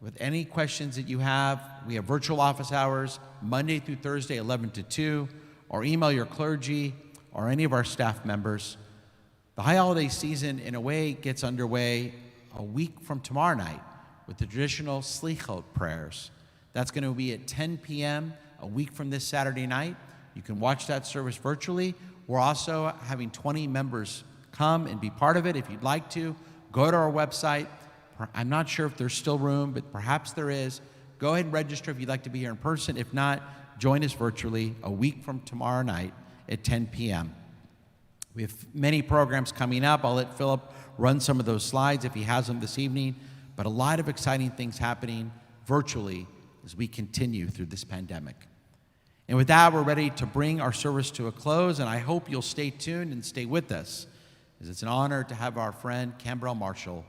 With any questions that you have, we have virtual office hours Monday through Thursday, 11 to 2, or email your clergy or any of our staff members. The high holiday season, in a way, gets underway a week from tomorrow night with the traditional Slichot prayers. That's going to be at 10 p.m. a week from this Saturday night. You can watch that service virtually. We're also having 20 members come and be part of it. If you'd like to, go to our website. I'm not sure if there's still room, but perhaps there is. Go ahead and register if you'd like to be here in person. If not, join us virtually a week from tomorrow night at 10 p.m. We have many programs coming up. I'll let Philip run some of those slides if he has them this evening, but a lot of exciting things happening virtually as we continue through this pandemic. And with that, we're ready to bring our service to a close, and I hope you'll stay tuned and stay with us, as it's an honor to have our friend Cambrell Marshall,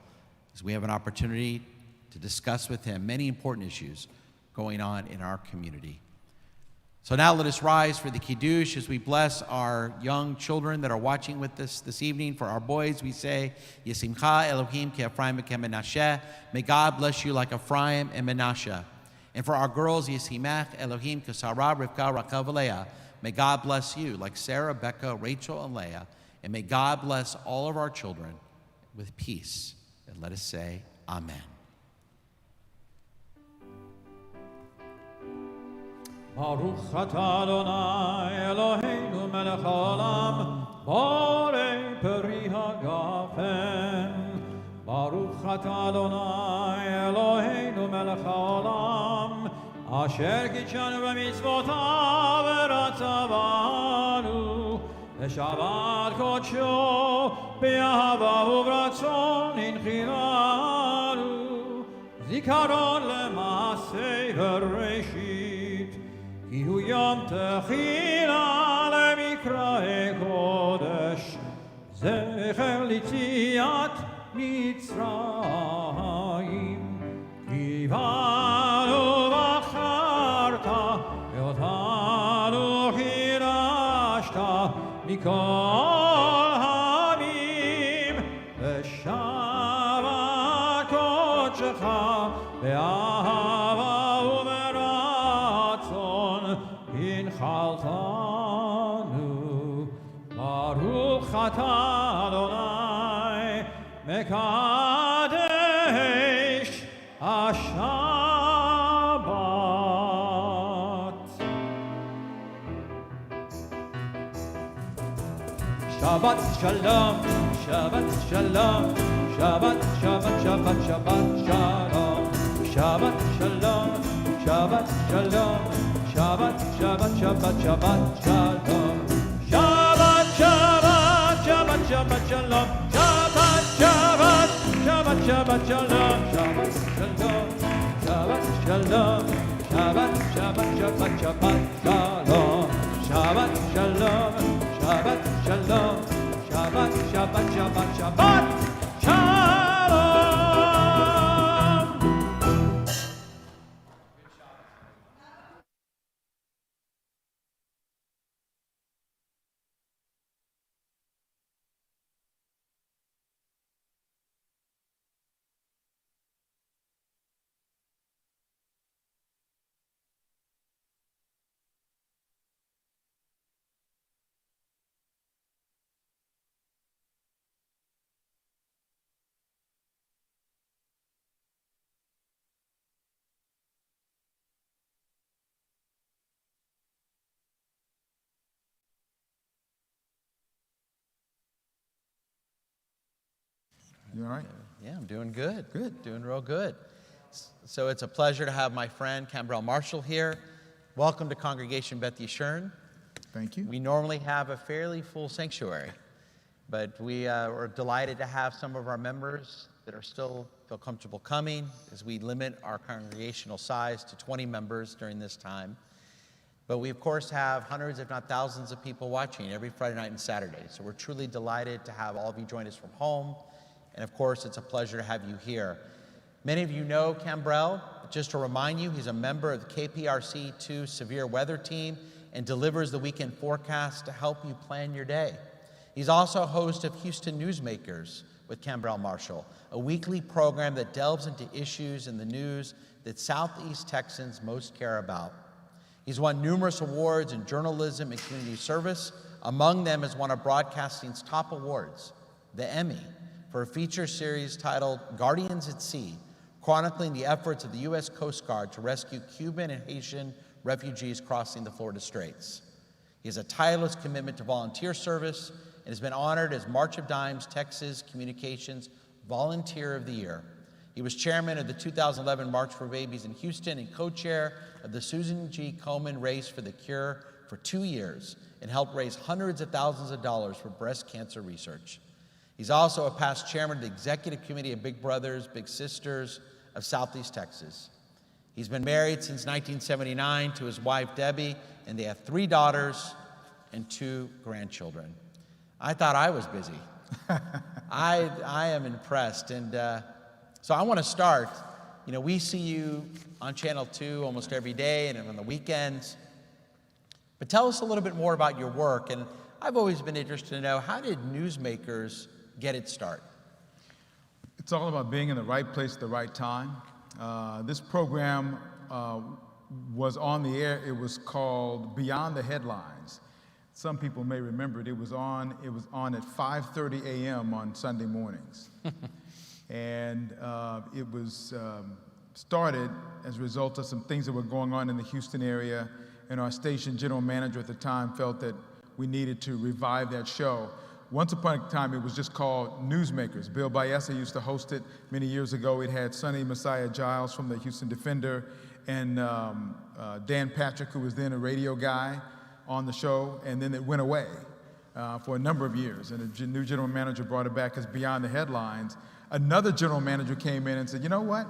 as we have an opportunity to discuss with him many important issues going on in our community. So now let us rise for the Kiddush as we bless our young children that are watching with us this evening. For our boys, we say, Yesimcha Elohim ke Ephraim ke Menashe. May God bless you like Ephraim and Menashe. And for our girls, Yesimech Elohim ke Sarah, Rivka, Rachel, and Leah. May God bless you like Sarah, Becca, Rachel, and Leah. And may God bless all of our children with peace. And let us say, Amen. Baruch atah Adonai Eloheinu melech haolam, borei peri hagafen. Baruch atah Adonai Eloheinu melech haolam, asher kitshanu b'mitzvotav v'ratzavanu, v'shabbat kodsho b'ahava u'v'ratzon inchiranu, zikaron le'masei v'reshit, כי הוא יום תחילה למקראי קודש, זכר ליציאת מצרים. קיבלנו בחרת, ואותנו חירשת מכל העמים, ושבת קודשך באהבה הנחלתנו. ברוך אתה אדוני מקדש השבת. שבת שלום, שבת שלום, שבת שבת שבת שבת שלום, שבת שלום, שבת שלום, Shabbat, Shabbat, Shabbat, Shabbat, Shalom. Shabbat, Shabbat, Shabbat, Shabbat, Shalom. Shabbat, Shabbat, Shabbat, Shabbat, Shalom. Shabbat, Shalom. Shabbat, Shalom. Shabbat, Shabbat, Shabbat, Shabbat, Shalom. Shabbat, Shalom. Shabbat, Shalom. Shabbat, Shabbat, Shabbat, Shabbat, Shalom. You all right? Yeah, I'm doing good. Good. Doing real good. So it's a pleasure to have my friend Cambrell Marshall here. Welcome to Congregation Beth Yeshurun. Thank you. We normally have a fairly full sanctuary, But we are delighted to have some of our members that are still feel comfortable coming, as we limit our congregational size to 20 members during this time. But we, of course, have hundreds, if not thousands, of people watching every Friday night and Saturday. So we're truly delighted to have all of you join us from home. And of course, it's a pleasure to have you here. Many of you know Cambrell. Just to remind you, he's a member of the KPRC2 Severe Weather Team and delivers the weekend forecast to help you plan your day. He's also a host of Houston Newsmakers with Cambrell Marshall, a weekly program that delves into issues in the news that Southeast Texans most care about. He's won numerous awards in journalism and community service. Among them is one of broadcasting's top awards, the Emmy, for a feature series titled Guardians at Sea, chronicling the efforts of the U.S. Coast Guard to rescue Cuban and Haitian refugees crossing the Florida Straits. He has a tireless commitment to volunteer service and has been honored as March of Dimes Texas Communications Volunteer of the Year. He was chairman of the 2011 March for Babies in Houston and co-chair of the Susan G. Komen Race for the Cure for 2 years and helped raise hundreds of thousands of dollars for breast cancer research. He's also a past chairman of the executive committee of Big Brothers Big Sisters of Southeast Texas. He's been married since 1979 to his wife, Debbie, and they have 3 daughters and 2 grandchildren. I thought I was busy. I am impressed. And so I want to start. You know, we see you on Channel 2 almost every day and on the weekends. But tell us a little bit more about your work. And I've always been interested to know, how did Newsmakers get its start? It's all about being in the right place at the right time. This program was on the air. It was called Beyond the Headlines. Some people may remember it. It was on at 5:30 a.m. on Sunday mornings. And it was started as a result of some things that were going on in the Houston area. And our station general manager at the time felt that we needed to revive that show. Once upon a time, it was just called Newsmakers. Bill Baeza used to host it many years ago. It had Sonny Messiah Giles from the Houston Defender and Dan Patrick, who was then a radio guy, on the show. And then it went away for a number of years. And a new general manager brought it back as Beyond the Headlines. Another general manager came in and said, you know what?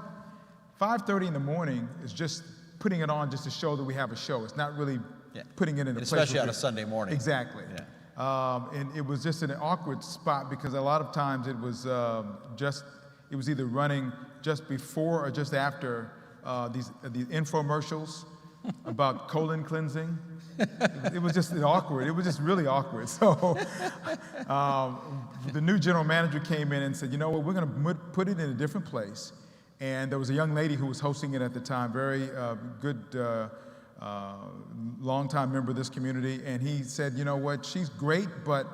5:30 in the morning is just putting it on just to show that we have a show. It's not really putting it in a place. Especially on a Sunday morning. Exactly. Yeah. And it was just an awkward spot because a lot of times it was it was either running just before or just after these infomercials about colon cleansing. It was just awkward. It was just really awkward. So the new general manager came in and said, you know what, we're going to put it in a different place. And there was a young lady who was hosting it at the time, very good, longtime member of this community. And he said, you know what, she's great, but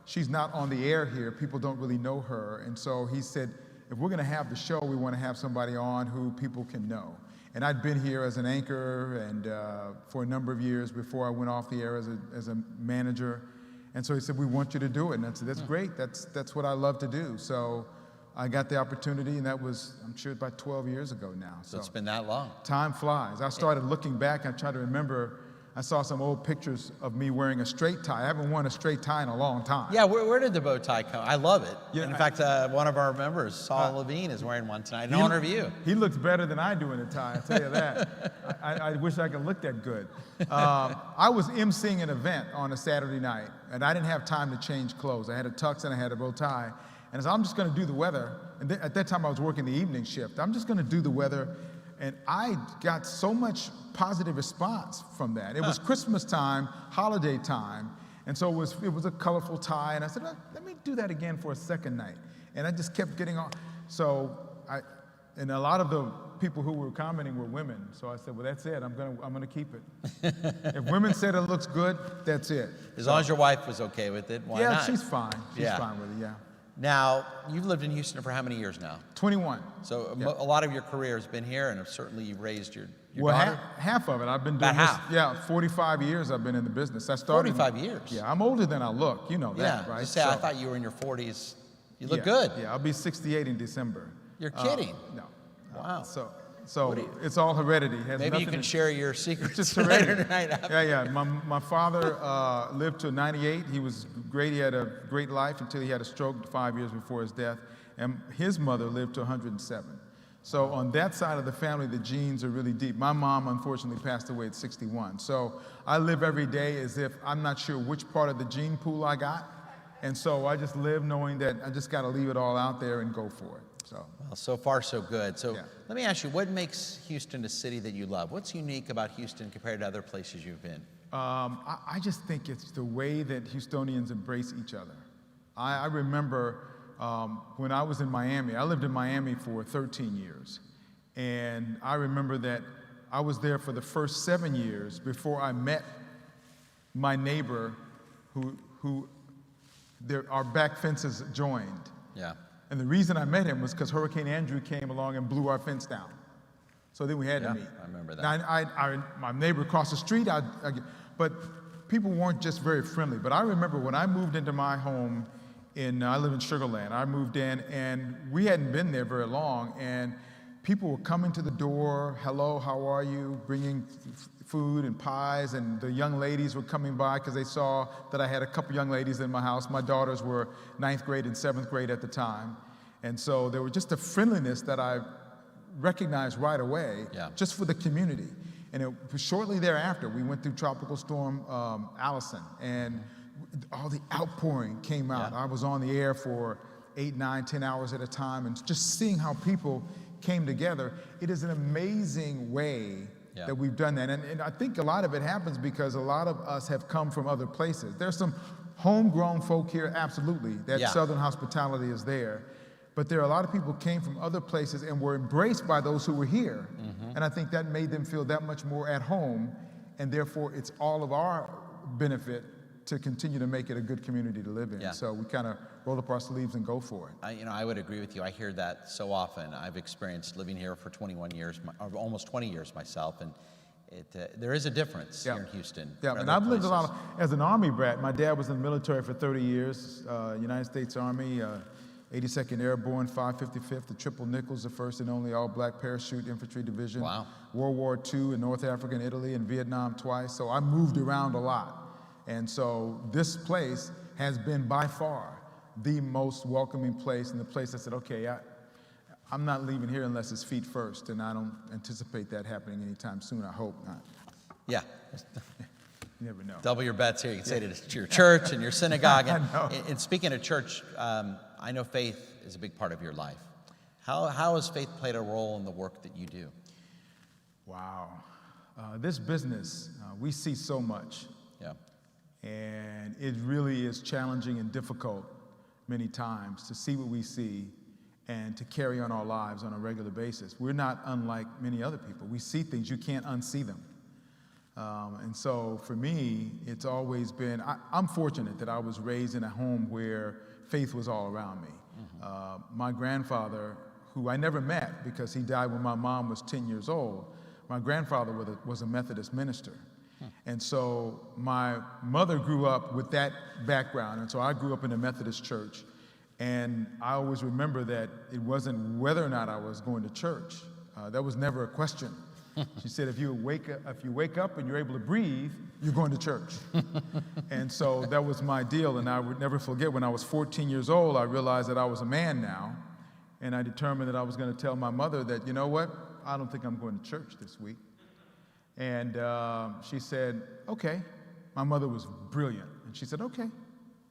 she's not on the air here. People don't really know her. And so he said, if we're going to have the show, we want to have somebody on who people can know. And I'd been here as an anchor and for a number of years before I went off the air as a manager. And so he said, we want you to do it. And I said, that's great. That's what I love to do. So I got the opportunity, and that was, I'm sure, about 12 years ago now. So it's been that long. Time flies. I started looking back. I tried to remember. I saw some old pictures of me wearing a straight tie. I haven't worn a straight tie in a long time. Yeah, where did the bow tie come? I love it. Yeah, in fact, one of our members, Saul Levine, is wearing one tonight in honor of you. He looks better than I do in a tie, I'll tell you that. I wish I could look that good. I was emceeing an event on a Saturday night, and I didn't have time to change clothes. I had a tux and I had a bow tie. And I said, I'm just going to do the weather. And at that time, I was working the evening shift. I'm just going to do the weather. And I got so much positive response from that. It was Christmas time, holiday time. And so it was a colorful tie. And I said, let me do that again for a second night. And I just kept getting on. So and a lot of the people who were commenting were women. So I said, well, that's it. I'm gonna keep it. If women said it looks good, that's it. As long as your wife was okay with it, why not? Yeah, she's fine. She's fine with it, yeah. Now, you've lived in Houston for how many years now? 21. So Yeah. a lot of your career has been here, and certainly you've raised your Well, daughter. half of it. I've been doing About this. half? Yeah, 45 years I've been in the business. I started. 45 years? Yeah, I'm older than I look. You know that, Yeah, right? just say, I So- thought you were in your 40s. You look yeah, good. Yeah, I'll be 68 in December. You're kidding. No. Wow. So So it's all heredity. It has Maybe you nothing can to- share your It's secrets just later heredity. tonight. Yeah. My father lived to 98. He was great. He had a great life until he had a stroke 5 years before his death. And his mother lived to 107. So on that side of the family, the genes are really deep. My mom, unfortunately, passed away at 61. So I live every day as if I'm not sure which part of the gene pool I got. And so I just live knowing that I just got to leave it all out there and go for it. So. Well, so far, so good. So Yeah. let me ask you, what makes Houston a city that you love? What's unique about Houston compared to other places you've been? I just think it's the way that Houstonians embrace each other. I remember when I was in Miami, I lived in Miami for 13 years. And I remember that I was there for the first 7 years before I met my neighbor our back fences joined. Yeah. And the reason I met him was because Hurricane Andrew came along and blew our fence down. So then we had to meet. I remember that. Now, my neighbor across the street, but people weren't just very friendly. But I remember when I moved into my home I live in Sugar Land. I moved in, and we hadn't been there very long, and people were coming to the door, hello, how are you, bringing food and pies, and the young ladies were coming by because they saw that I had a couple young ladies in my house. My daughters were 9th grade and 7th grade at the time. And so there was just a friendliness that I recognized right away, just for the community. And shortly thereafter, we went through Tropical Storm Allison, and all the outpouring came out. I was on the air for 8, 9, 10 hours at a time, and just seeing how people came together, it is an amazing way that we've done that. And I think a lot of it happens because a lot of us have come from other places. There's some homegrown folk here, absolutely, that Southern hospitality is there. But there are a lot of people who came from other places and were embraced by those who were here. And I think that made them feel that much more at home, and therefore it's all of our benefit to continue to make it a good community to live in. So we kind of roll up our sleeves and go for it. I would agree with you. I hear that so often. I've experienced living here for 21 years, or almost 20 years myself, and there is a difference here in Houston. Yeah, and I've lived a lot as an Army brat. My dad was in the military for 30 years, United States Army, 82nd Airborne, 555th, the Triple Nickels, the first and only all-black parachute infantry division. Wow. World War II in North Africa and Italy and Vietnam twice. So I moved around a lot. And so this place has been by far the most welcoming place, and the place I said, okay, I'm not leaving here unless it's feet first, and I don't anticipate that happening anytime soon. I hope not. Yeah. You never know. Double your bets here. You can say it to your church and your synagogue. I know. And speaking of church, I know faith is a big part of your life. How has faith played a role in the work that you do? Wow. This business, we see so much. Yeah. And it really is challenging and difficult many times to see what we see and to carry on our lives on a regular basis. We're not unlike many other people. We see things, you can't unsee them. And so for me, it's always been, I'm fortunate that I was raised in a home where faith was all around me. My grandfather, who I never met because he died when my mom was 10 years old, my grandfather was a Methodist minister. And so my mother grew up with that background, and so I grew up in a Methodist church. And I always remember that it wasn't whether or not I was going to church. That was never a question. She said, if you wake up and you're able to breathe, you're going to church. And so that was my deal, and I would never forget when I was 14 years old, I realized that I was a man now, and I determined that I was going to tell my mother that, you know what, I don't think I'm going to church this week. And she said, okay. My mother was brilliant. And she said, okay,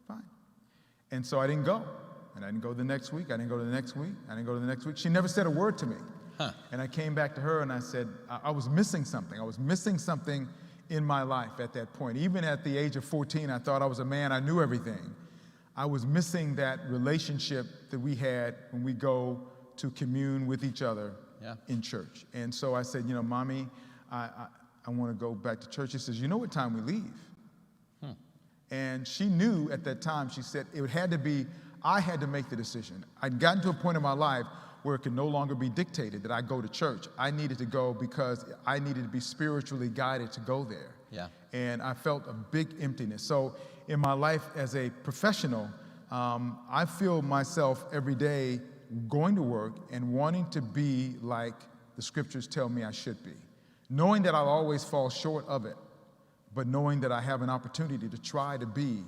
fine. And so I didn't go. And I didn't go the next week. I didn't go to the next week. I didn't go to the next week. She never said a word to me. And I came back to her and I said, I was missing something. I was missing something in my life at that point. Even at the age of 14, I thought I was a man. I knew everything. I was missing that relationship that we had when we go to commune with each other in church. And so I said, you know, Mommy, I want to go back to church. She says, you know what time we leave? And she knew at that time, she said, I had to make the decision. I'd gotten to a point in my life where it could no longer be dictated that I go to church. I needed to go because I needed to be spiritually guided to go there. Yeah. And I felt a big emptiness. So in my life as a professional, I feel myself every day going to work and wanting to be like the scriptures tell me I should be. Knowing that I'll always fall short of it, but knowing that I have an opportunity to try to be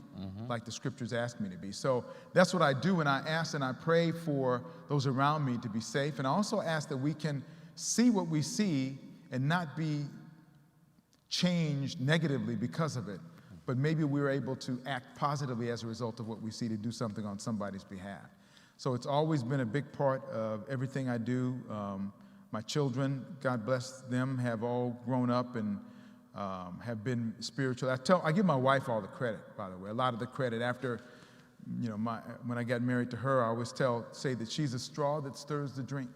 like the scriptures ask me to be. So that's what I do, and I ask and I pray for those around me to be safe. And I also ask that we can see what we see and not be changed negatively because of it, but maybe we're able to act positively as a result of what we see, to do something on somebody's behalf. So it's always been a big part of everything I do. My children, God bless them, have all grown up and have been spiritual. I give my wife all the credit, by the way, a lot of the credit. After, when I got married to her, I always say that she's a straw that stirs the drink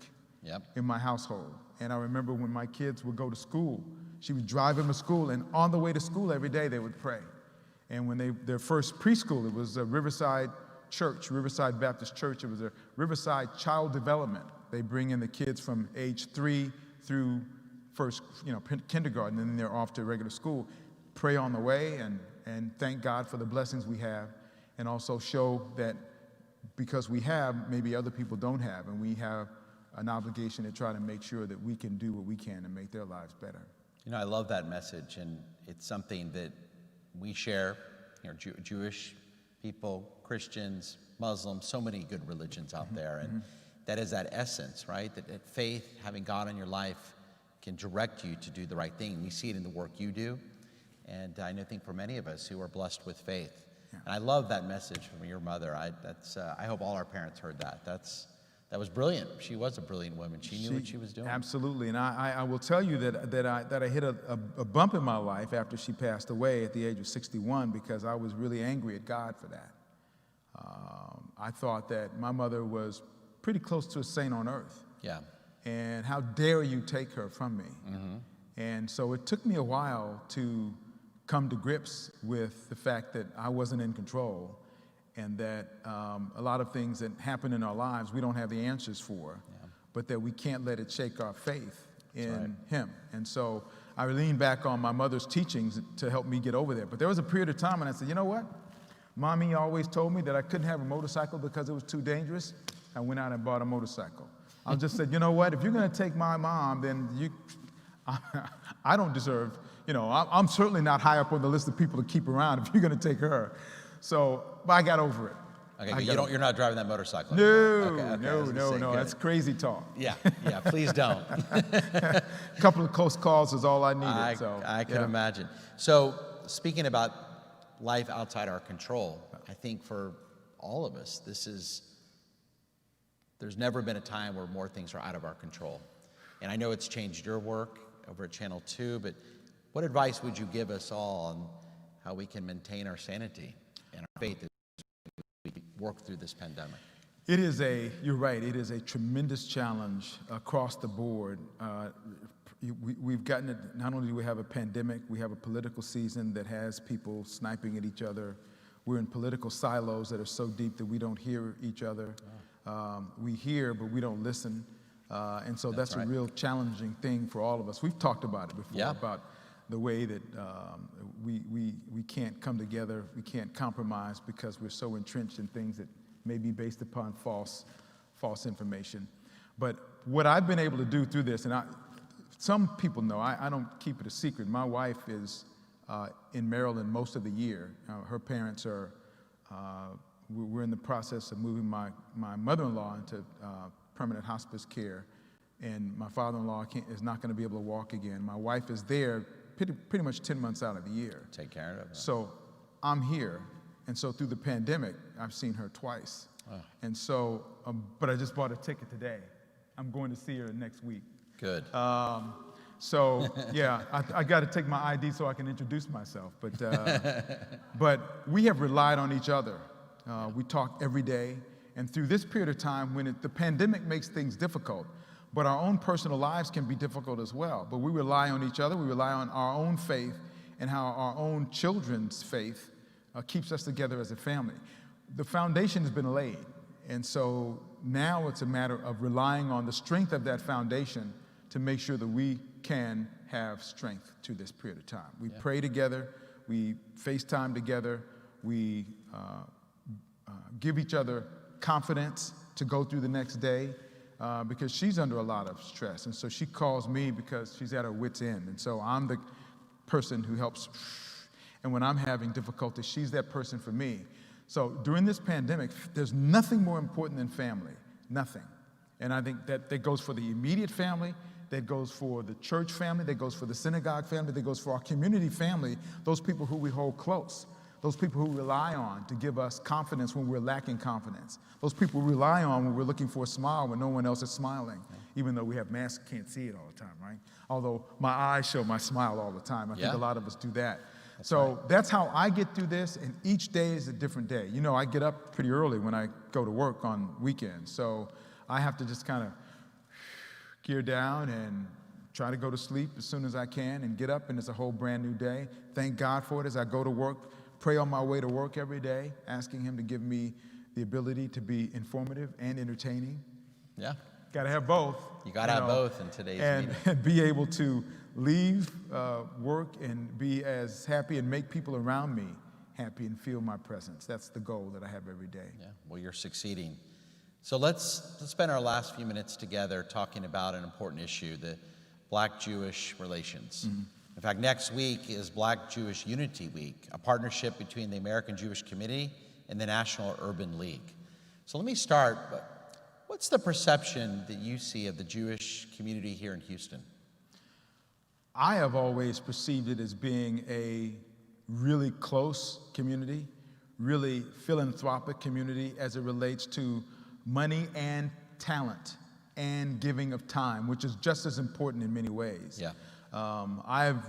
in my household. And I remember when my kids would go to school, she would drive them to school, and on the way to school every day they would pray. And when their first preschool, it was a Riverside Church, Riverside Baptist Church. It was a Riverside Child Development. They bring in the kids from age 3 through first, kindergarten, and then they're off to regular school. Pray on the way and thank God for the blessings we have, and also show that because we have, maybe other people don't have, and we have an obligation to try to make sure that we can do what we can to make their lives better. I love that message, and it's something that we share, Jewish people, Christians, Muslims, so many good religions out there, and that is that essence, right? That faith, having God in your life, can direct you to do the right thing. We see it in the work you do, and I think for many of us who are blessed with faith. And I love that message from your mother. I hope all our parents heard that. That was brilliant. She was a brilliant woman. She knew what she was doing. Absolutely, and I will tell you that I hit a bump in my life after she passed away at the age of 61, because I was really angry at God for that. I thought that my mother was pretty close to a saint on earth. Yeah. And how dare you take her from me? And so it took me a while to come to grips with the fact that I wasn't in control, and that a lot of things that happen in our lives we don't have the answers for, but that we can't let it shake our faith in Him. And so I leaned back on my mother's teachings to help me get over there. But there was a period of time when I said, you know what? Mommy always told me that I couldn't have a motorcycle because it was too dangerous. I went out and bought a motorcycle. I just said, you know what? If you're going to take my mom, then I don't deserve, I'm certainly not high up on the list of people to keep around if you're going to take her. So, but I got over it. Okay, but you're not driving that motorcycle anymore. Okay, No, that's crazy talk. Yeah, please don't. A couple of close calls is all I needed. I can imagine. So, speaking about life outside our control, I think for all of us, there's never been a time where more things are out of our control. And I know it's changed your work over at Channel 2, but what advice would you give us all on how we can maintain our sanity and our faith as we work through this pandemic? You're right, it is a tremendous challenge across the board. We've gotten it, not only do we have a pandemic, we have a political season that has people sniping at each other. We're in political silos that are so deep that we don't hear each other. We hear, but we don't listen. And so that's a real challenging thing for all of us. We've talked about it before, about the way that we can't come together, we can't compromise because we're so entrenched in things that may be based upon false information. But what I've been able to do through this, and some people know, I don't keep it a secret. My wife is in Maryland most of the year. Her parents are, we're in the process of moving my mother-in-law into permanent hospice care, and my father-in-law is not going to be able to walk again. My wife is there pretty much 10 months out of the year. Take care of her. So I'm here, and so through the pandemic, I've seen her twice. And so, but I just bought a ticket today. I'm going to see her next week. Good. So yeah, I got to take my ID so I can introduce myself. But we have relied on each other. We talk every day, and through this period of time when the pandemic makes things difficult, but our own personal lives can be difficult as well. But we rely on each other. We rely on our own faith and how our own children's faith keeps us together as a family. The foundation has been laid, and so now it's a matter of relying on the strength of that foundation to make sure that we can have strength to this period of time. We pray together, we FaceTime together, we give each other confidence to go through the next day. because she's under a lot of stress. And so she calls me because she's at her wit's end. And so I'm the person who helps. And when I'm having difficulty, she's that person for me. So during this pandemic, there's nothing more important than family, nothing. And I think that goes for the immediate family, that goes for the church family, that goes for the synagogue family, that goes for our community family, those people who we hold close, those people who rely on to give us confidence when we're lacking confidence, those people we rely on when we're looking for a smile when no one else is smiling, even though we have masks, can't see it all the time, right? Although my eyes show my smile all the time. I think a lot of us do that. That's how I get through this, and each day is a different day. You know, I get up pretty early when I go to work on weekends, so I have to just kind of gear down and try to go to sleep as soon as I can and get up, and it's a whole brand new day. Thank God for it as I go to work, pray on my way to work every day, asking him to give me the ability to be informative and entertaining. Yeah. Got to have both. You got to have both in today's meeting. And be able to leave work and be as happy and make people around me happy and feel my presence. That's the goal that I have every day. Yeah, well, you're succeeding. So let's spend our last few minutes together talking about an important issue, the Black-Jewish relations. Mm-hmm. In fact, next week is Black-Jewish Unity Week, a partnership between the American Jewish Committee and the National Urban League. So let me start. What's the perception that you see of the Jewish community here in Houston? I have always perceived it as being a really close community, really philanthropic community as it relates to money and talent and giving of time, which is just as important in many ways. Yeah. I've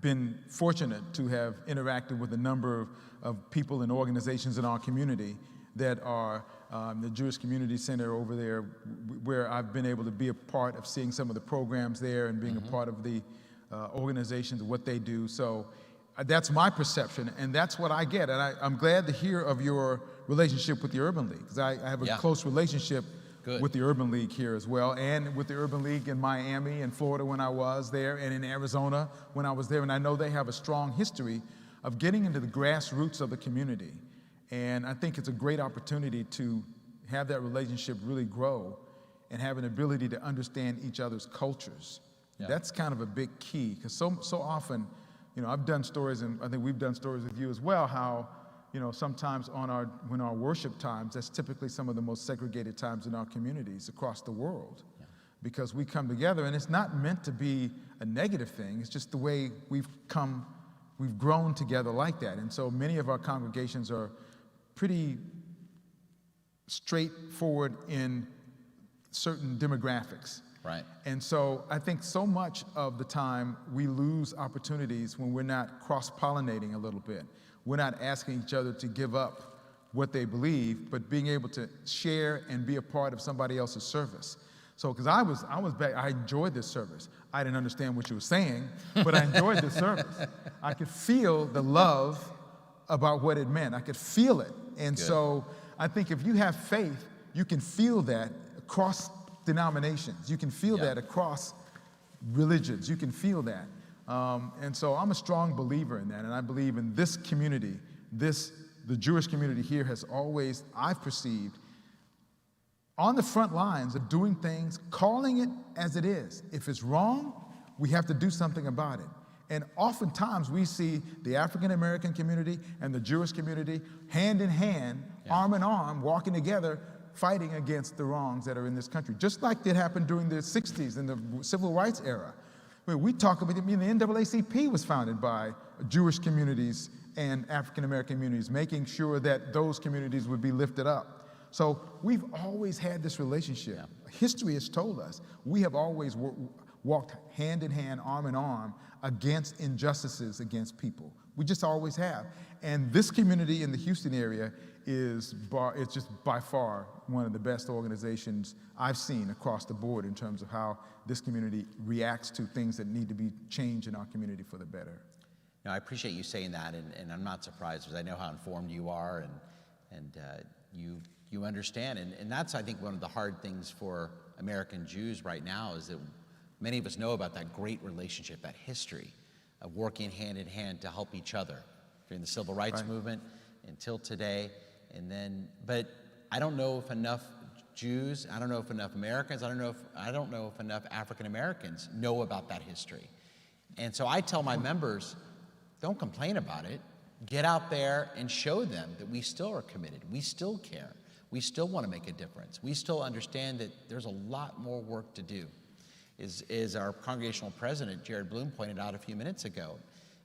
been fortunate to have interacted with a number of people and organizations in our community that are the Jewish Community Center over there, where I've been able to be a part of seeing some of the programs there and being a part of the organizations, what they do. So that's my perception, and that's what I get. And I'm glad to hear of your relationship with the Urban League, because I have a close relationship with the Urban League here as well, and with the Urban League in Miami and Florida when I was there, and in Arizona when I was there. And I know they have a strong history of getting into the grassroots of the community. And I think it's a great opportunity to have that relationship really grow and have an ability to understand each other's cultures. Yeah. That's kind of a big key, because so often, you know, I've done stories, and I think we've done stories with you as well, how, you know, sometimes when our worship times, that's typically some of the most segregated times in our communities across the world, because we come together, and it's not meant to be a negative thing. It's just the way we've grown together like that. And so many of our congregations are pretty straightforward in certain demographics. Right. And so I think so much of the time we lose opportunities when we're not cross-pollinating a little bit. We're not asking each other to give up what they believe, but being able to share and be a part of somebody else's service. So, because I was back, I enjoyed this service. I didn't understand what you were saying, but I enjoyed this service. I could feel the love about what it meant. I could feel it. And so I think if you have faith, you can feel that across denominations. You can feel that across religions. You can feel that. And so I'm a strong believer in that. And I believe in this community, the Jewish community here has always, I've perceived, on the front lines of doing things, calling it as it is. If it's wrong, we have to do something about it. And oftentimes we see the African American community and the Jewish community hand in hand, arm in arm, walking together, fighting against the wrongs that are in this country, just like it happened during the 60s in the civil rights era. I mean, we talk about, the NAACP was founded by Jewish communities and African American communities, making sure that those communities would be lifted up. So we've always had this relationship. History has told us we have always walked hand in hand, arm in arm, against injustices against people. We just always have. And this community in the Houston area it's just by far one of the best organizations I've seen across the board in terms of how this community reacts to things that need to be changed in our community for the better. Now, I appreciate you saying that, and I'm not surprised, because I know how informed you are, and you understand. And that's, I think, one of the hard things for American Jews right now, is that many of us know about that great relationship, that history of working hand in hand to help each other during the civil rights movement until today. But I don't know if enough Jews. I don't know if enough Americans. I don't know if enough African Americans know about that history. And so I tell my members, don't complain about it. Get out there and show them that we still are committed. We still care. We still want to make a difference. We still understand that there's a lot more work to do. As our congregational president, Jared Bloom, pointed out a few minutes ago,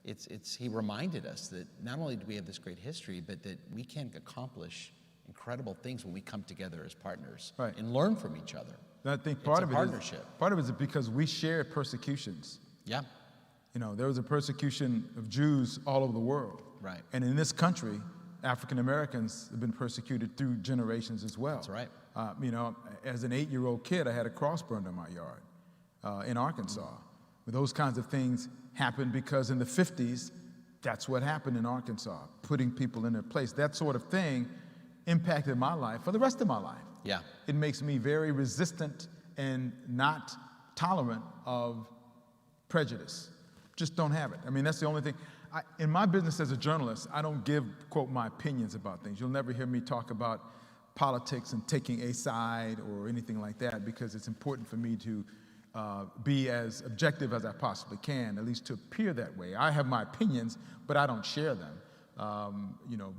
he reminded us that not only do we have this great history, but that we can accomplish incredible things when we come together as partners and learn from each other. And I think part of it is because we shared persecutions. Yeah. You know, there was a persecution of Jews all over the world. Right. And in this country, African Americans have been persecuted through generations as well. That's right. You know, as an 8-year-old kid, I had a cross burned in my yard in Arkansas. Those kinds of things happened because in the 50s, that's what happened in Arkansas, putting people in their place. That sort of thing impacted my life for the rest of my life. Yeah. It makes me very resistant and not tolerant of prejudice. Just don't have it. I mean, that's the only thing. In my business as a journalist, I don't give, quote, my opinions about things. You'll never hear me talk about politics and taking a side or anything like that, because it's important for me to be as objective as I possibly can, at least to appear that way. I have my opinions, but I don't share them. You know,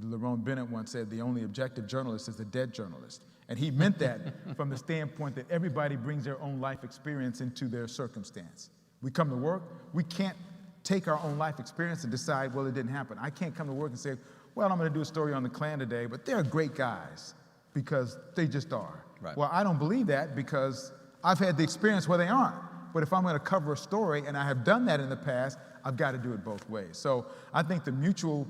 Lerone Bennett once said the only objective journalist is the dead journalist. And he meant that from the standpoint that everybody brings their own life experience into their circumstance. We come to work, we can't take our own life experience and decide, well, it didn't happen. I can't come to work and say, well, I'm going to do a story on the Klan today, but they're great guys, because they just are. Right. Well, I don't believe that, because I've had the experience where they aren't. But if I'm going to cover a story, and I have done that in the past, I've got to do it both ways. So I think the mutual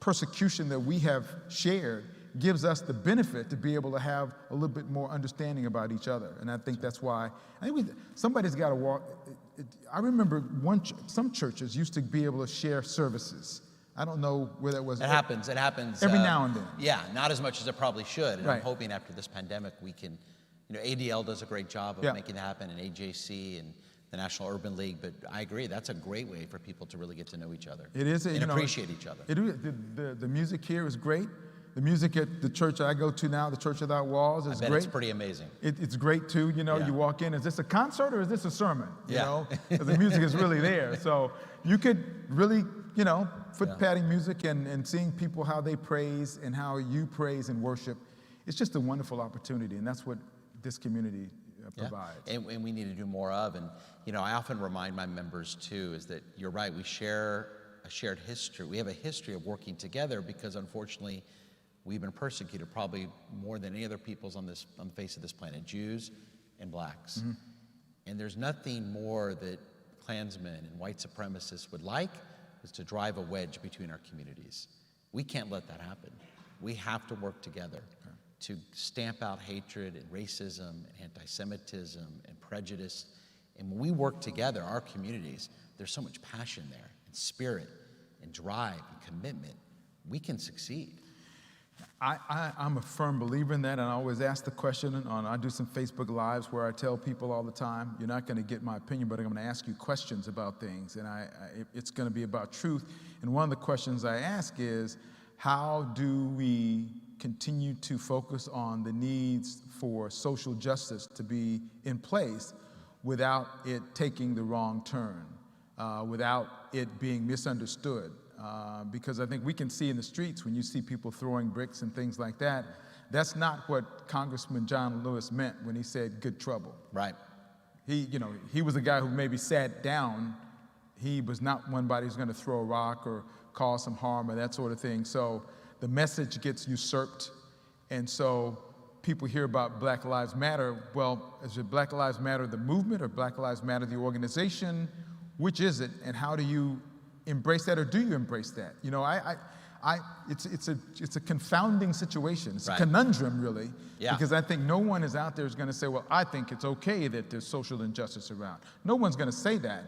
persecution that we have shared gives us the benefit to be able to have a little bit more understanding about each other. And I think that's why, somebody's got to walk. I remember some churches used to be able to share services. I don't know where that was. It happens every now and then. Yeah, not as much as it probably should. And Right. I'm hoping after this pandemic we can, you know, ADL does a great job of making that happen, and AJC and the National Urban League. But I agree, that's a great way for people to really get to know each other. It is, and appreciate each other. The music here is great. The music at the church I go to now, the Church Without Walls, is I bet great. it's pretty amazing. It's great too. You know, Yeah. you walk in, is this a concert or is this a sermon? You Yeah. know, 'cause the music is really there. So you could really, you know, foot patting music and seeing people how they praise and how you praise and worship. It's just a wonderful opportunity, and that's what this community provides. And we need to do more of. And, you know, I often remind my members too, is that you're right, we share a shared history. We have a history of working together because unfortunately, we've been persecuted probably more than any other peoples on the face of this planet, Jews and blacks. Mm-hmm. And there's nothing more that Klansmen and white supremacists would like is to drive a wedge between our communities. We can't let that happen. We have to work together to stamp out hatred and racism, anti-Semitism and prejudice. And when we work together, our communities, there's so much passion there, and spirit, and drive, and commitment. We can succeed. I'm a firm believer in that, and I always ask the question I do some Facebook Lives where I tell people all the time, you're not going to get my opinion, but I'm going to ask you questions about things, and it's going to be about truth. And one of the questions I ask is, how do we continue to focus on the needs for social justice to be in place without it taking the wrong turn, without it being misunderstood? Because I think we can see in the streets when you see people throwing bricks and things like that, that's not what Congressman John Lewis meant when he said good trouble. Right. He was a guy who maybe sat down. He was not one who's going to throw a rock or cause some harm or that sort of thing. So the message gets usurped. And so people hear about Black Lives Matter. Well, is it Black Lives Matter the movement or Black Lives Matter the organization? Which is it? And how do you embrace that, or do you embrace that? You know, it's a confounding situation. It's a conundrum, really, because I think no one is out there is going to say, well, I think it's okay that there's social injustice around. No one's going to say that,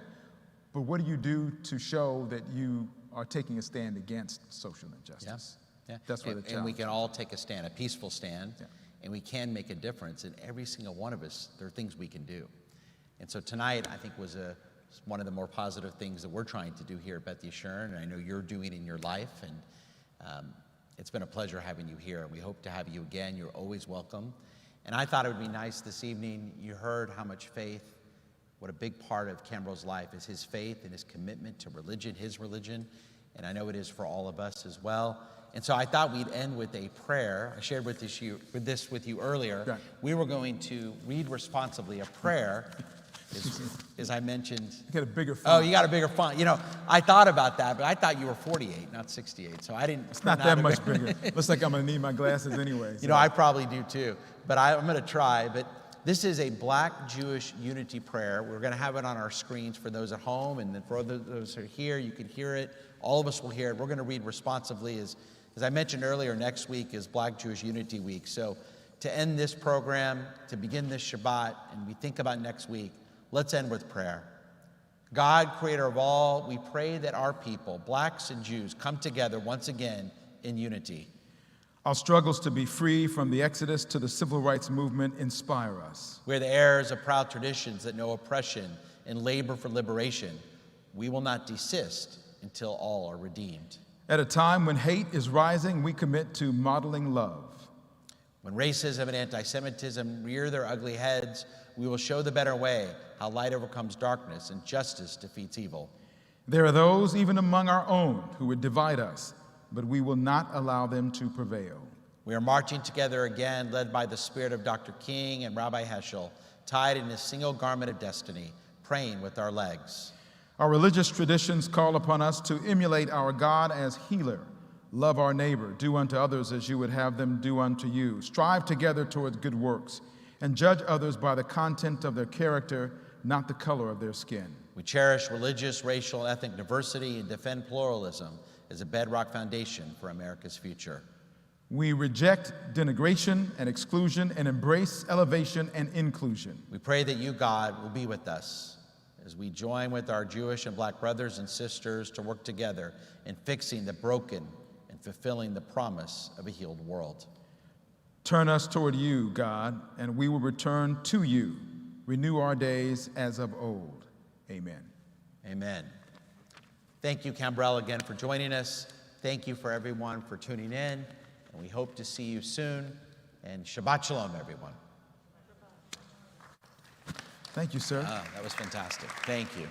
but what do you do to show that you are taking a stand against social injustice? Yeah. That's where the challenge. And we can all take a stand, a peaceful stand, and we can make a difference. And every single one of us, there are things we can do. And so tonight, I think, was one of the more positive things that we're trying to do here at Beth Yeshurun, and I know you're doing in your life, and it's been a pleasure having you here, and we hope to have you again. You're always welcome. And I thought it would be nice this evening, you heard how much faith, what a big part of Cambro's life is his faith and his commitment to religion, his religion, and I know it is for all of us as well. And so I thought we'd end with a prayer. I shared with this with you earlier. Right. We were going to read responsibly a prayer, as I mentioned. You get a bigger Oh, font. you got a bigger font. You know, I thought about that, but I thought you were 48, not 68. So I didn't. It's not that much bigger. Looks like I'm going to need my glasses anyway. You know, I probably do too, but I'm going to try. But this is a Black Jewish unity prayer. We're going to have it on our screens for those at home, and then for those who are here, you can hear it. All of us will hear it. We're going to read responsively. As I mentioned earlier, next week is Black Jewish Unity Week. So to end this program, to begin this Shabbat, and we think about next week, let's end with prayer. God, creator of all, we pray that our people, blacks and Jews, come together once again in unity. Our struggles to be free from the Exodus to the civil rights movement inspire us. We're the heirs of proud traditions that know oppression and labor for liberation. We will not desist until all are redeemed. At a time when hate is rising, we commit to modeling love. When racism and anti-Semitism rear their ugly heads, we will show the better way, how light overcomes darkness and justice defeats evil. There are those, even among our own, who would divide us, but we will not allow them to prevail. We are marching together again, led by the spirit of Dr. King and Rabbi Heschel, tied in a single garment of destiny, praying with our legs. Our religious traditions call upon us to emulate our God as healer, love our neighbor, do unto others as you would have them do unto you, strive together towards good works, and judge others by the content of their character, not the color of their skin. We cherish religious, racial, and ethnic diversity and defend pluralism as a bedrock foundation for America's future. We reject denigration and exclusion and embrace elevation and inclusion. We pray that you, God, will be with us as we join with our Jewish and Black brothers and sisters to work together in fixing the broken and fulfilling the promise of a healed world. Turn us toward you, God, and we will return to you. Renew our days as of old. Amen. Amen. Thank you, Cambrell, again for joining us. Thank you for everyone for tuning in, and we hope to see you soon. And Shabbat Shalom, everyone. Thank you, sir. That was fantastic. Thank you.